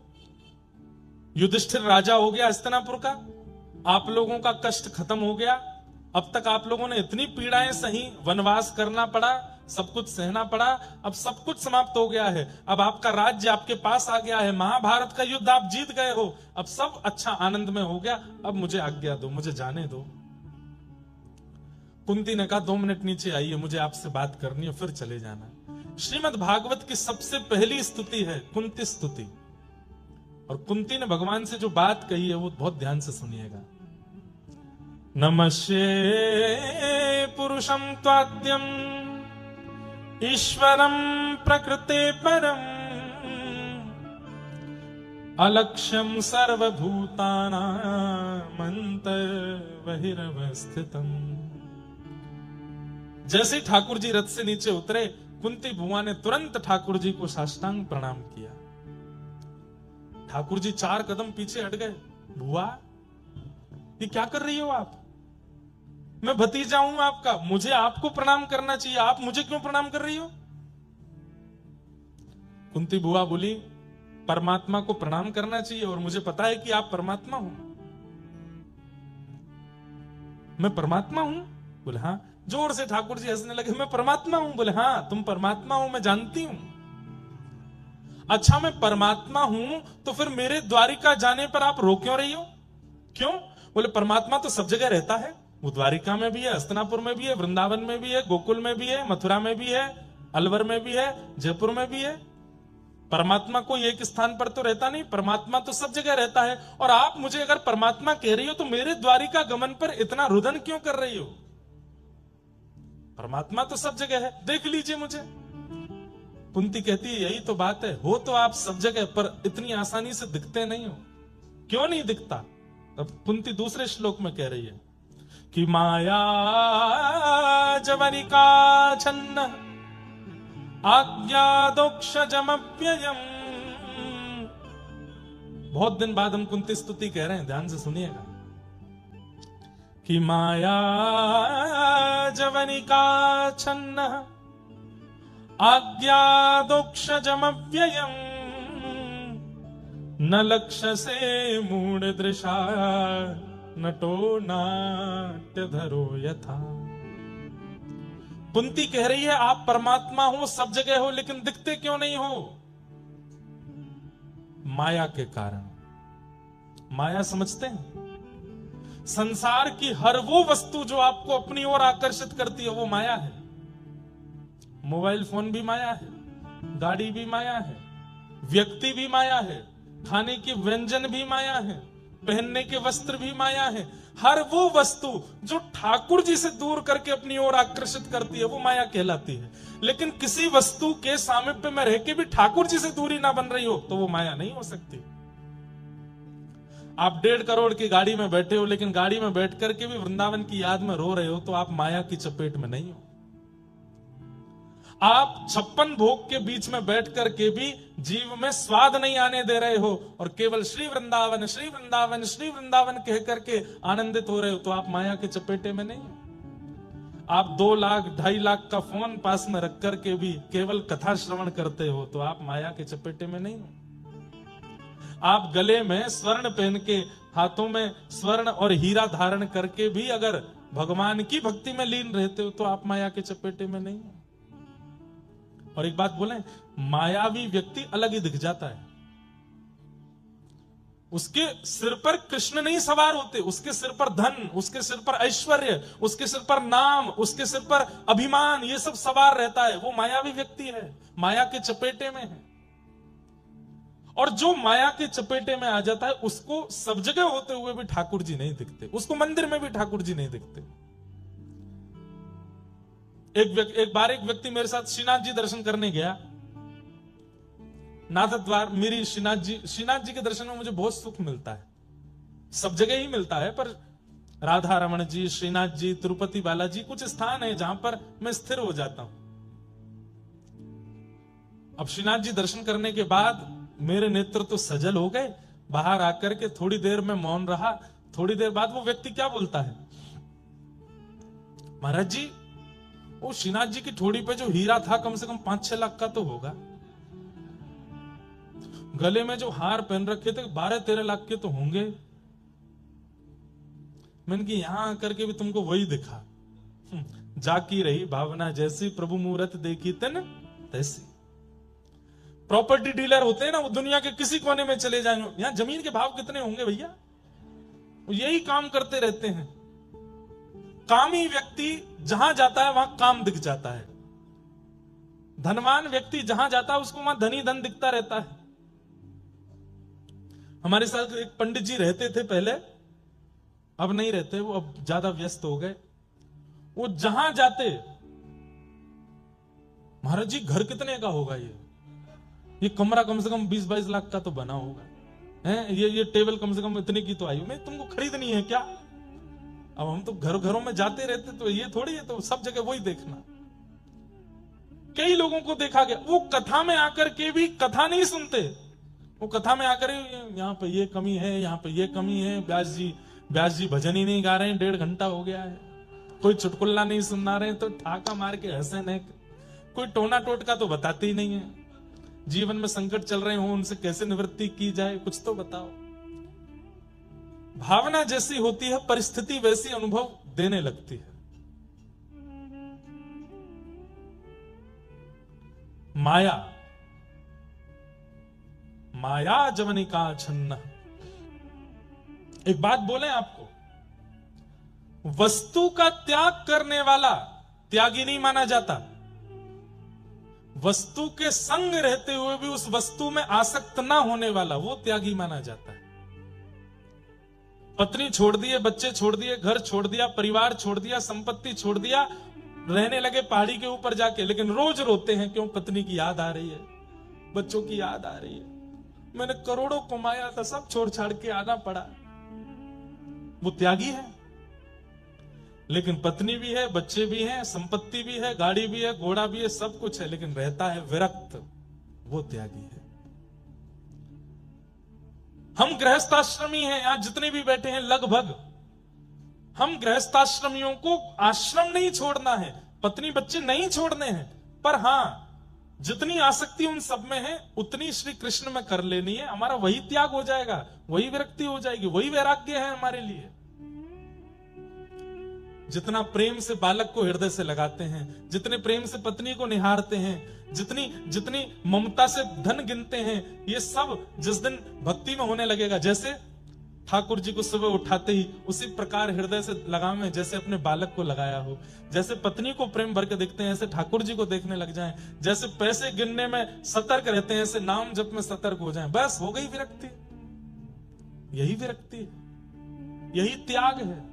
युधिष्ठिर राजा हो गया हस्तिनापुर का, आप लोगों का कष्ट खत्म हो गया। अब तक आप लोगों ने इतनी पीड़ाएं सही, वनवास करना पड़ा, सब कुछ सहना पड़ा, अब सब कुछ समाप्त हो गया है। अब आपका राज्य आपके पास आ गया है, महाभारत का युद्ध आप जीत गए हो, अब सब अच्छा आनंद में हो गया, अब मुझे आज्ञा दो, मुझे जाने दो। कुंती ने कहा 2 मिनट नीचे आइए, मुझे आपसे बात करनी है, फिर चले जाना। श्रीमद् भागवत की सबसे पहली स्तुति है कुंती स्तुति, और कुंती ने भगवान से जो बात कही है वो बहुत ध्यान से सुनिएगा। नमस्ये पुरुषं त्वाद्यं ईश्वरं प्रकृते परम, अलक्ष्यं सर्वभूतानां अन्तर्बहिरवस्थितम्। जैसे ही ठाकुर जी रथ से नीचे उतरे, कुंती बुआ ने तुरंत ठाकुर जी को साष्टांग प्रणाम किया। ठाकुर जी 4 कदम पीछे हट गए। बुआ ये क्या कर रही हो आप? मैं भतीजा हूं आपका, मुझे आपको प्रणाम करना चाहिए, आप मुझे क्यों प्रणाम कर रही हो? कुंती बुआ बोली परमात्मा को प्रणाम करना चाहिए और मुझे पता है कि आप परमात्मा हो। मैं परमात्मा हूं? बोले हाँ। जोर से ठाकुर जी हंसने लगे। मैं परमात्मा हूं? बोले हाँ तुम परमात्मा हो, मैं जानती हूं। अच्छा मैं परमात्मा हूं तो फिर मेरे द्वारिका जाने पर आप रो क्यों रही हो? क्यों? बोले परमात्मा तो सब जगह रहता है, वो द्वारिका में भी है, हस्तिनापुर में भी है, वृंदावन में भी है, गोकुल में भी है, मथुरा में भी है, अलवर में भी है, जयपुर में भी है। परमात्मा कोई एक स्थान पर तो रहता नहीं, परमात्मा तो सब जगह रहता है। और आप मुझे अगर परमात्मा कह रही हो तो मेरे द्वारिका गमन पर इतना रुदन क्यों कर रही हो? परमात्मा तो सब जगह है, देख लीजिए मुझे। कुंती कहती है यही तो बात है, हो तो आप सब जगह पर इतनी आसानी से दिखते नहीं हो। क्यों नहीं दिखता? अब कुंती दूसरे श्लोक में कह रही है कि माया जवनिका छन्न आज्ञादोक्षजमप्ययम्। बहुत दिन बाद हम कुंती स्तुति कह रहे हैं, ध्यान से सुनिएगा। कि माया जवनिका छन्न आज्ञादोक्षजमप्ययम्, न लक्ष्य से मूढ़ दृशा नटो नाट्यधरो यथा। कुंती कह रही है आप परमात्मा हो, सब जगह हो, लेकिन दिखते क्यों नहीं हो? माया के कारण। माया समझते हैं? संसार की हर वो वस्तु जो आपको अपनी ओर आकर्षित करती है वो माया है। मोबाइल फोन भी माया है, गाड़ी भी माया है, व्यक्ति भी माया है, खाने के व्यंजन भी माया है, पहनने के वस्त्र भी माया है। हर वो वस्तु जो ठाकुर जी से दूर करके अपनी ओर आकर्षित करती है वो माया कहलाती है। लेकिन किसी वस्तु के सामीप्य में रह के भी ठाकुर जी से दूरी ना बन रही हो तो वो माया नहीं हो सकती। आप 1.5 करोड़ की गाड़ी में बैठे हो, लेकिन गाड़ी में बैठ करके भी वृंदावन की याद में रो रहे हो तो आप माया की चपेट में नहीं हो। आप 56 भोग के बीच में बैठ करके भी जीव में स्वाद नहीं आने दे रहे हो और केवल श्री वृंदावन श्री वृंदावन श्री वृंदावन कह करके आनंदित हो रहे हो तो आप माया के चपेटे में नहीं हो। आप 2 लाख 2.5 लाख का फोन पास में रख करके भी केवल कथा श्रवण करते हो तो आप माया के चपेटे में नहीं हो। आप गले में स्वर्ण पहन के हाथों में स्वर्ण और हीरा धारण करके भी अगर भगवान की भक्ति में लीन रहते हो तो आप माया के चपेटे में नहीं हो। और एक बात बोले, मायावी व्यक्ति अलग ही दिख जाता है। उसके सिर पर कृष्ण नहीं सवार होते, उसके सिर पर धन, उसके सिर पर ऐश्वर्य, उसके सिर पर नाम, उसके सिर पर अभिमान, ये सब सवार रहता है। वो मायावी व्यक्ति है, माया के चपेटे में है। और जो माया के चपेटे में आ जाता है उसको सब जगह होते हुए भी ठाकुर जी नहीं दिखते, उसको मंदिर में भी ठाकुर जी नहीं दिखते। एक बार एक व्यक्ति मेरे साथ श्रीनाथ जी दर्शन करने गया, नाथ द्वार। मेरी श्रीनाथ जी के दर्शन में मुझे बहुत सुख मिलता है, सब जगह ही मिलता है, पर राधा रमण जी, श्रीनाथ जी, तिरुपति बालाजी, कुछ स्थान है जहां पर मैं स्थिर हो जाता हूं। अब श्रीनाथ जी दर्शन करने के बाद मेरे नेत्र तो सजल हो गए। बाहर आकर के थोड़ी देर में मौन रहा। थोड़ी देर बाद वो व्यक्ति क्या बोलता है, महाराज जी वो श्रीनाथ जी की ठोड़ी पे जो हीरा था कम से कम 5-6 लाख का तो होगा, गले में जो हार पहन रखे थे 12-13 लाख के तो होंगे। मैंने कि यहां आकर के भी तुमको वही दिखा, जाकी रही भावना जैसी, प्रभु मूरत देखी तन तैसी। प्रॉपर्टी डीलर होते हैं ना, वो दुनिया के किसी कोने में चले जाएंगे, यहां जमीन के भाव कितने होंगे भैया, वो यही काम करते रहते हैं। कामी व्यक्ति जहां जाता है वहां काम दिख जाता है, धनवान व्यक्ति जहां जाता है उसको वहां धनी धन दिखता रहता है। हमारे साथ एक पंडित जी रहते थे पहले, अब नहीं रहते, वो अब ज्यादा व्यस्त हो गए। वो जहां जाते, महाराज जी घर कितने का होगा, ये कमरा कम से कम 20-22 लाख का तो बना होगा है, ये टेबल कम से कम इतने की तो आई, मैं तुमको खरीदनी है क्या? अब हम तो घरों में जाते रहते, तो ये थोड़ी है तो सब जगह वही देखना। कई लोगों को देखा गया, वो कथा में आकर के भी कथा नहीं सुनते, वो कथा में आकर यहाँ पे ये कमी है, यहाँ पे ये कमी है, व्यास जी भजन ही नहीं गा रहे हैं, 1.5 घंटा हो गया है, कोई चुटकुल्ला नहीं सुना रहे हैं तो ठाका मार के हंसे नहीं, कोई टोना टोटका तो बताते ही नहीं है। जीवन में संकट चल रहे हो, उनसे कैसे निवृत्ति की जाए कुछ तो बताओ। भावना जैसी होती है परिस्थिति वैसी अनुभव देने लगती है। माया जवनिका छन्न। एक बात बोले आपको, वस्तु का त्याग करने वाला त्यागी नहीं माना जाता, वस्तु के संग रहते हुए भी उस वस्तु में आसक्त ना होने वाला वो त्यागी माना जाता है। पत्नी छोड़ दिए, बच्चे छोड़ दिए, घर छोड़ दिया, परिवार छोड़ दिया, संपत्ति छोड़ दिया, रहने लगे पहाड़ी के ऊपर जाके, लेकिन रोज रोते हैं क्यों? पत्नी की याद आ रही है, बच्चों की याद आ रही है, मैंने करोड़ों कमाया था सब छोड़ छाड़ के आना पड़ा। वो त्यागी है। लेकिन पत्नी भी है, बच्चे भी हैं, संपत्ति भी है, गाड़ी भी है, घोड़ा भी है, सब कुछ है, लेकिन रहता है विरक्त, वो त्यागी है। हम गृहस्थाश्रमी हैं, यहां जितने भी बैठे हैं लगभग, हम गृहस्थाश्रमियों को आश्रम नहीं छोड़ना है, पत्नी बच्चे नहीं छोड़ने हैं, पर हां जितनी आसक्ति उन सब में है उतनी श्री कृष्ण में कर लेनी है। हमारा वही त्याग हो जाएगा, वही विरक्ति हो जाएगी, वही वैराग्य है हमारे लिए। जितना प्रेम से बालक को हृदय से लगाते हैं, जितने प्रेम से पत्नी को निहारते हैं, जितनी ममता से धन गिनते हैं, ये सब जिस दिन भक्ति में होने लगेगा, जैसे ठाकुर जी को सुबह उठाते ही उसी प्रकार हृदय से लगावे जैसे अपने बालक को लगाया हो, जैसे पत्नी को प्रेम भर के देखते हैं ऐसे ठाकुर जी को देखने लग जाएं, जैसे पैसे गिनने में सतर्क रहते हैं ऐसे नाम जप में सतर्क हो जाएं, बस हो गई विरक्ति। यही विरक्ति है, यही त्याग है।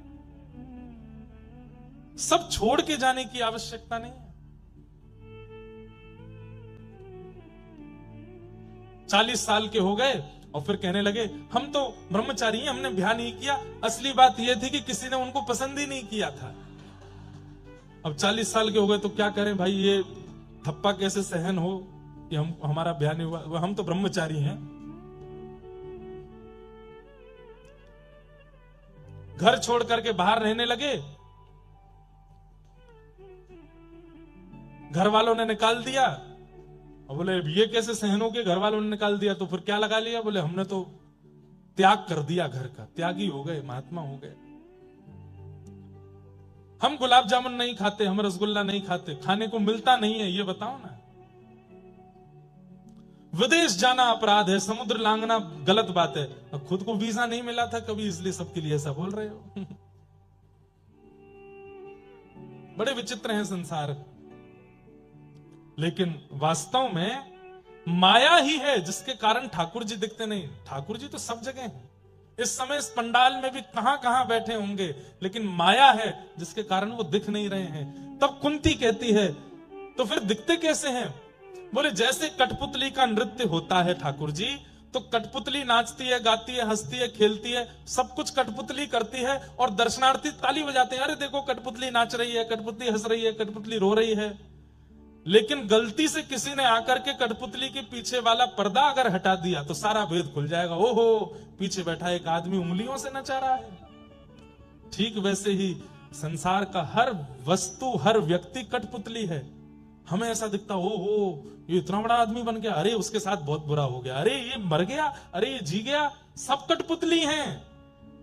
सब छोड़ के जाने की आवश्यकता नहीं है। 40 साल के हो गए और फिर कहने लगे हम तो ब्रह्मचारी हैं, हमने ब्याह नहीं किया। असली बात यह थी कि किसी ने उनको पसंद ही नहीं किया था। अब 40 साल के हो गए तो क्या करें भाई, ये थप्पा कैसे सहन हो कि हमारा ब्याह नहीं हुआ, हम तो ब्रह्मचारी हैं। घर छोड़ करके बाहर रहने लगे, घर वालों ने निकाल दिया और बोले ये कैसे सहन हो के घर वालों ने निकाल दिया, तो फिर क्या लगा लिया, बोले हमने तो त्याग कर दिया घर का, त्यागी हो गए, महात्मा हो गए। हम गुलाब जामुन नहीं खाते, हम रसगुल्ला नहीं खाते, खाने को मिलता नहीं है, ये बताओ ना। विदेश जाना अपराध है, समुद्र लांघना गलत बात है, अब खुद को वीजा नहीं मिला था कभी, इसलिए सबके लिए ऐसा बोल रहे हो। बड़े विचित्र हैं संसार। लेकिन वास्तव में माया ही है जिसके कारण ठाकुर जी दिखते नहीं। ठाकुर जी तो सब जगह हैं, इस समय इस पंडाल में भी कहां कहां बैठे होंगे, लेकिन माया है जिसके कारण वो दिख नहीं रहे हैं। तब कुंती कहती है तो फिर दिखते कैसे हैं? बोले जैसे कठपुतली का नृत्य होता है ठाकुर जी, तो कठपुतली नाचती है, गाती है, हंसती है, खेलती है, सब कुछ कठपुतली करती है, और दर्शनार्थी ताली बजाते हैं, अरे देखो कठपुतली नाच रही है, कठपुतली हंस रही है, कठपुतली रो रही है। लेकिन गलती से किसी ने आकर के कठपुतली के पीछे वाला पर्दा अगर हटा दिया तो सारा भेद खुल जाएगा। ओहो, पीछे बैठा एक आदमी उंगलियों से नचा रहा है। ठीक वैसे ही संसार का हर वस्तु, हर व्यक्ति कठपुतली है। हमें ऐसा दिखता, ओहो ये इतना बड़ा आदमी बन गया, अरे उसके साथ बहुत बुरा हो गया, अरे ये मर गया, अरे ये जी गया, सब कठपुतली हैं।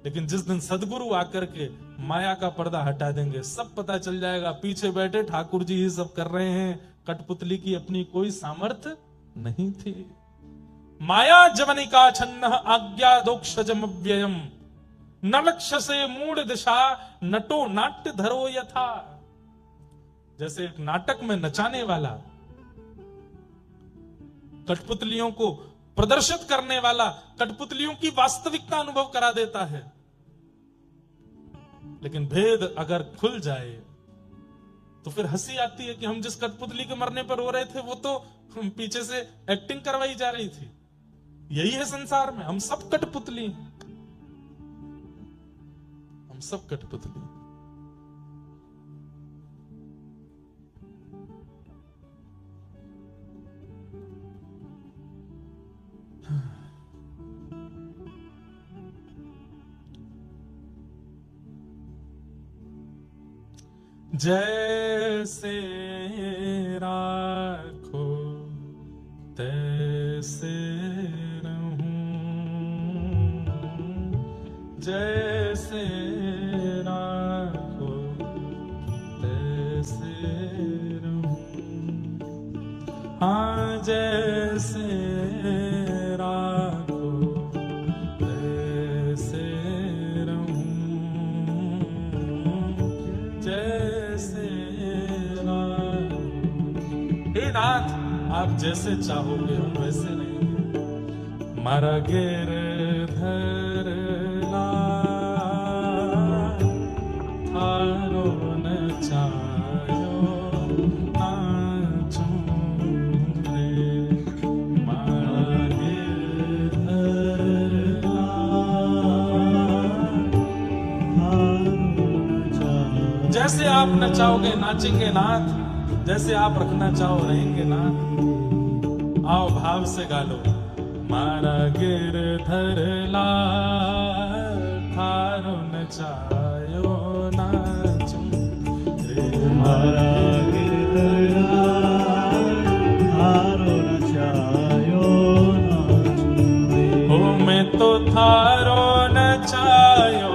लेकिन जिस दिन सदगुरु आकर के माया का पर्दा हटा देंगे, सब पता चल जाएगा, पीछे बैठे ठाकुर जी ही सब कर रहे हैं, कठपुतली की अपनी कोई सामर्थ्य नहीं थी। माया जवनिका छन्न आज्ञा दोक्षजमव्ययम, न लक्ष्य से मूढ़ दिशा नटो नाट्य धरो यथा। जैसे एक नाटक में नचाने वाला, कठपुतलियों को प्रदर्शित करने वाला कठपुतलियों की वास्तविकता अनुभव करा देता है, लेकिन भेद अगर खुल जाए तो फिर हंसी आती है कि हम जिस कठपुतली के मरने पर रो रहे थे वो तो पीछे से एक्टिंग करवाई जा रही थी। यही है संसार में, हम सब कठपुतली हैं, हम सब कठपुतली। जैसे राखो तैसे रहूं, जैसे राखो तैसे रहूं, हाँ जैसे राखो तैसे रहूं, जैसे हे नाथ आप जैसे चाहोगे हम वैसे नहीं। मारा गिरधर लाल थारो न चायो नाचूं रे, मारा गिरधर लाल। जैसे आप नचाओगे नाचेंगे नाथ, जैसे आप रखना चाहो रहेंगे ना। आओ भाव से गा लो। मारा गिरधर लाल थारो नचायो नाचूं रे, मारा गिरधर लाल थारो नचायो नाचूं रे, ओ मैं तो थारो नचायो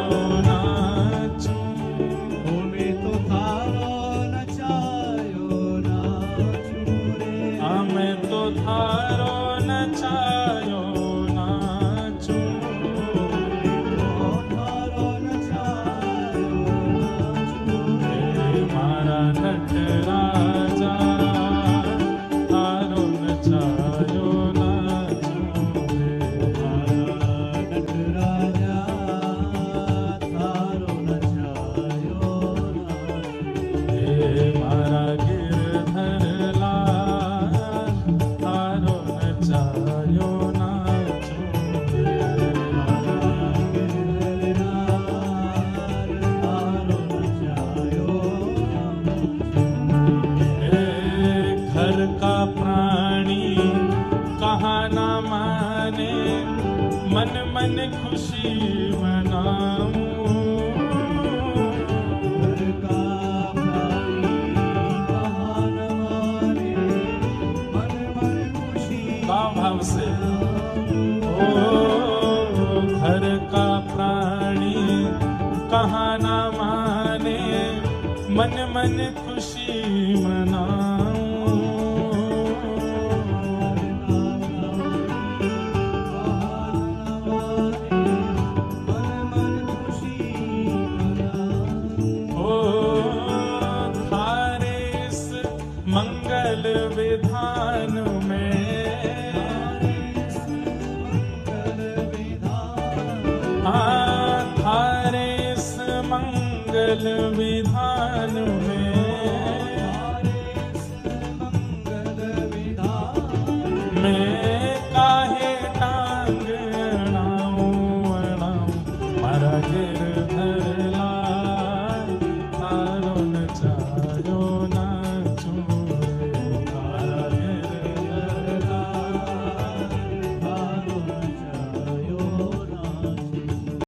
थारो नचायो नाचूं, थारो नचायो नाचूं, मारा नटराजा थारो नचायो नाचूं, मारा नटराजा थारो नचायो नाचूं, मारा गिरधर मन मन खुशी मनाऊं, घर का भाई कहाँ न माने, मन मन खुशी का भाव से, ओ घर मंगल विधान में, थारे इस मंगल विधान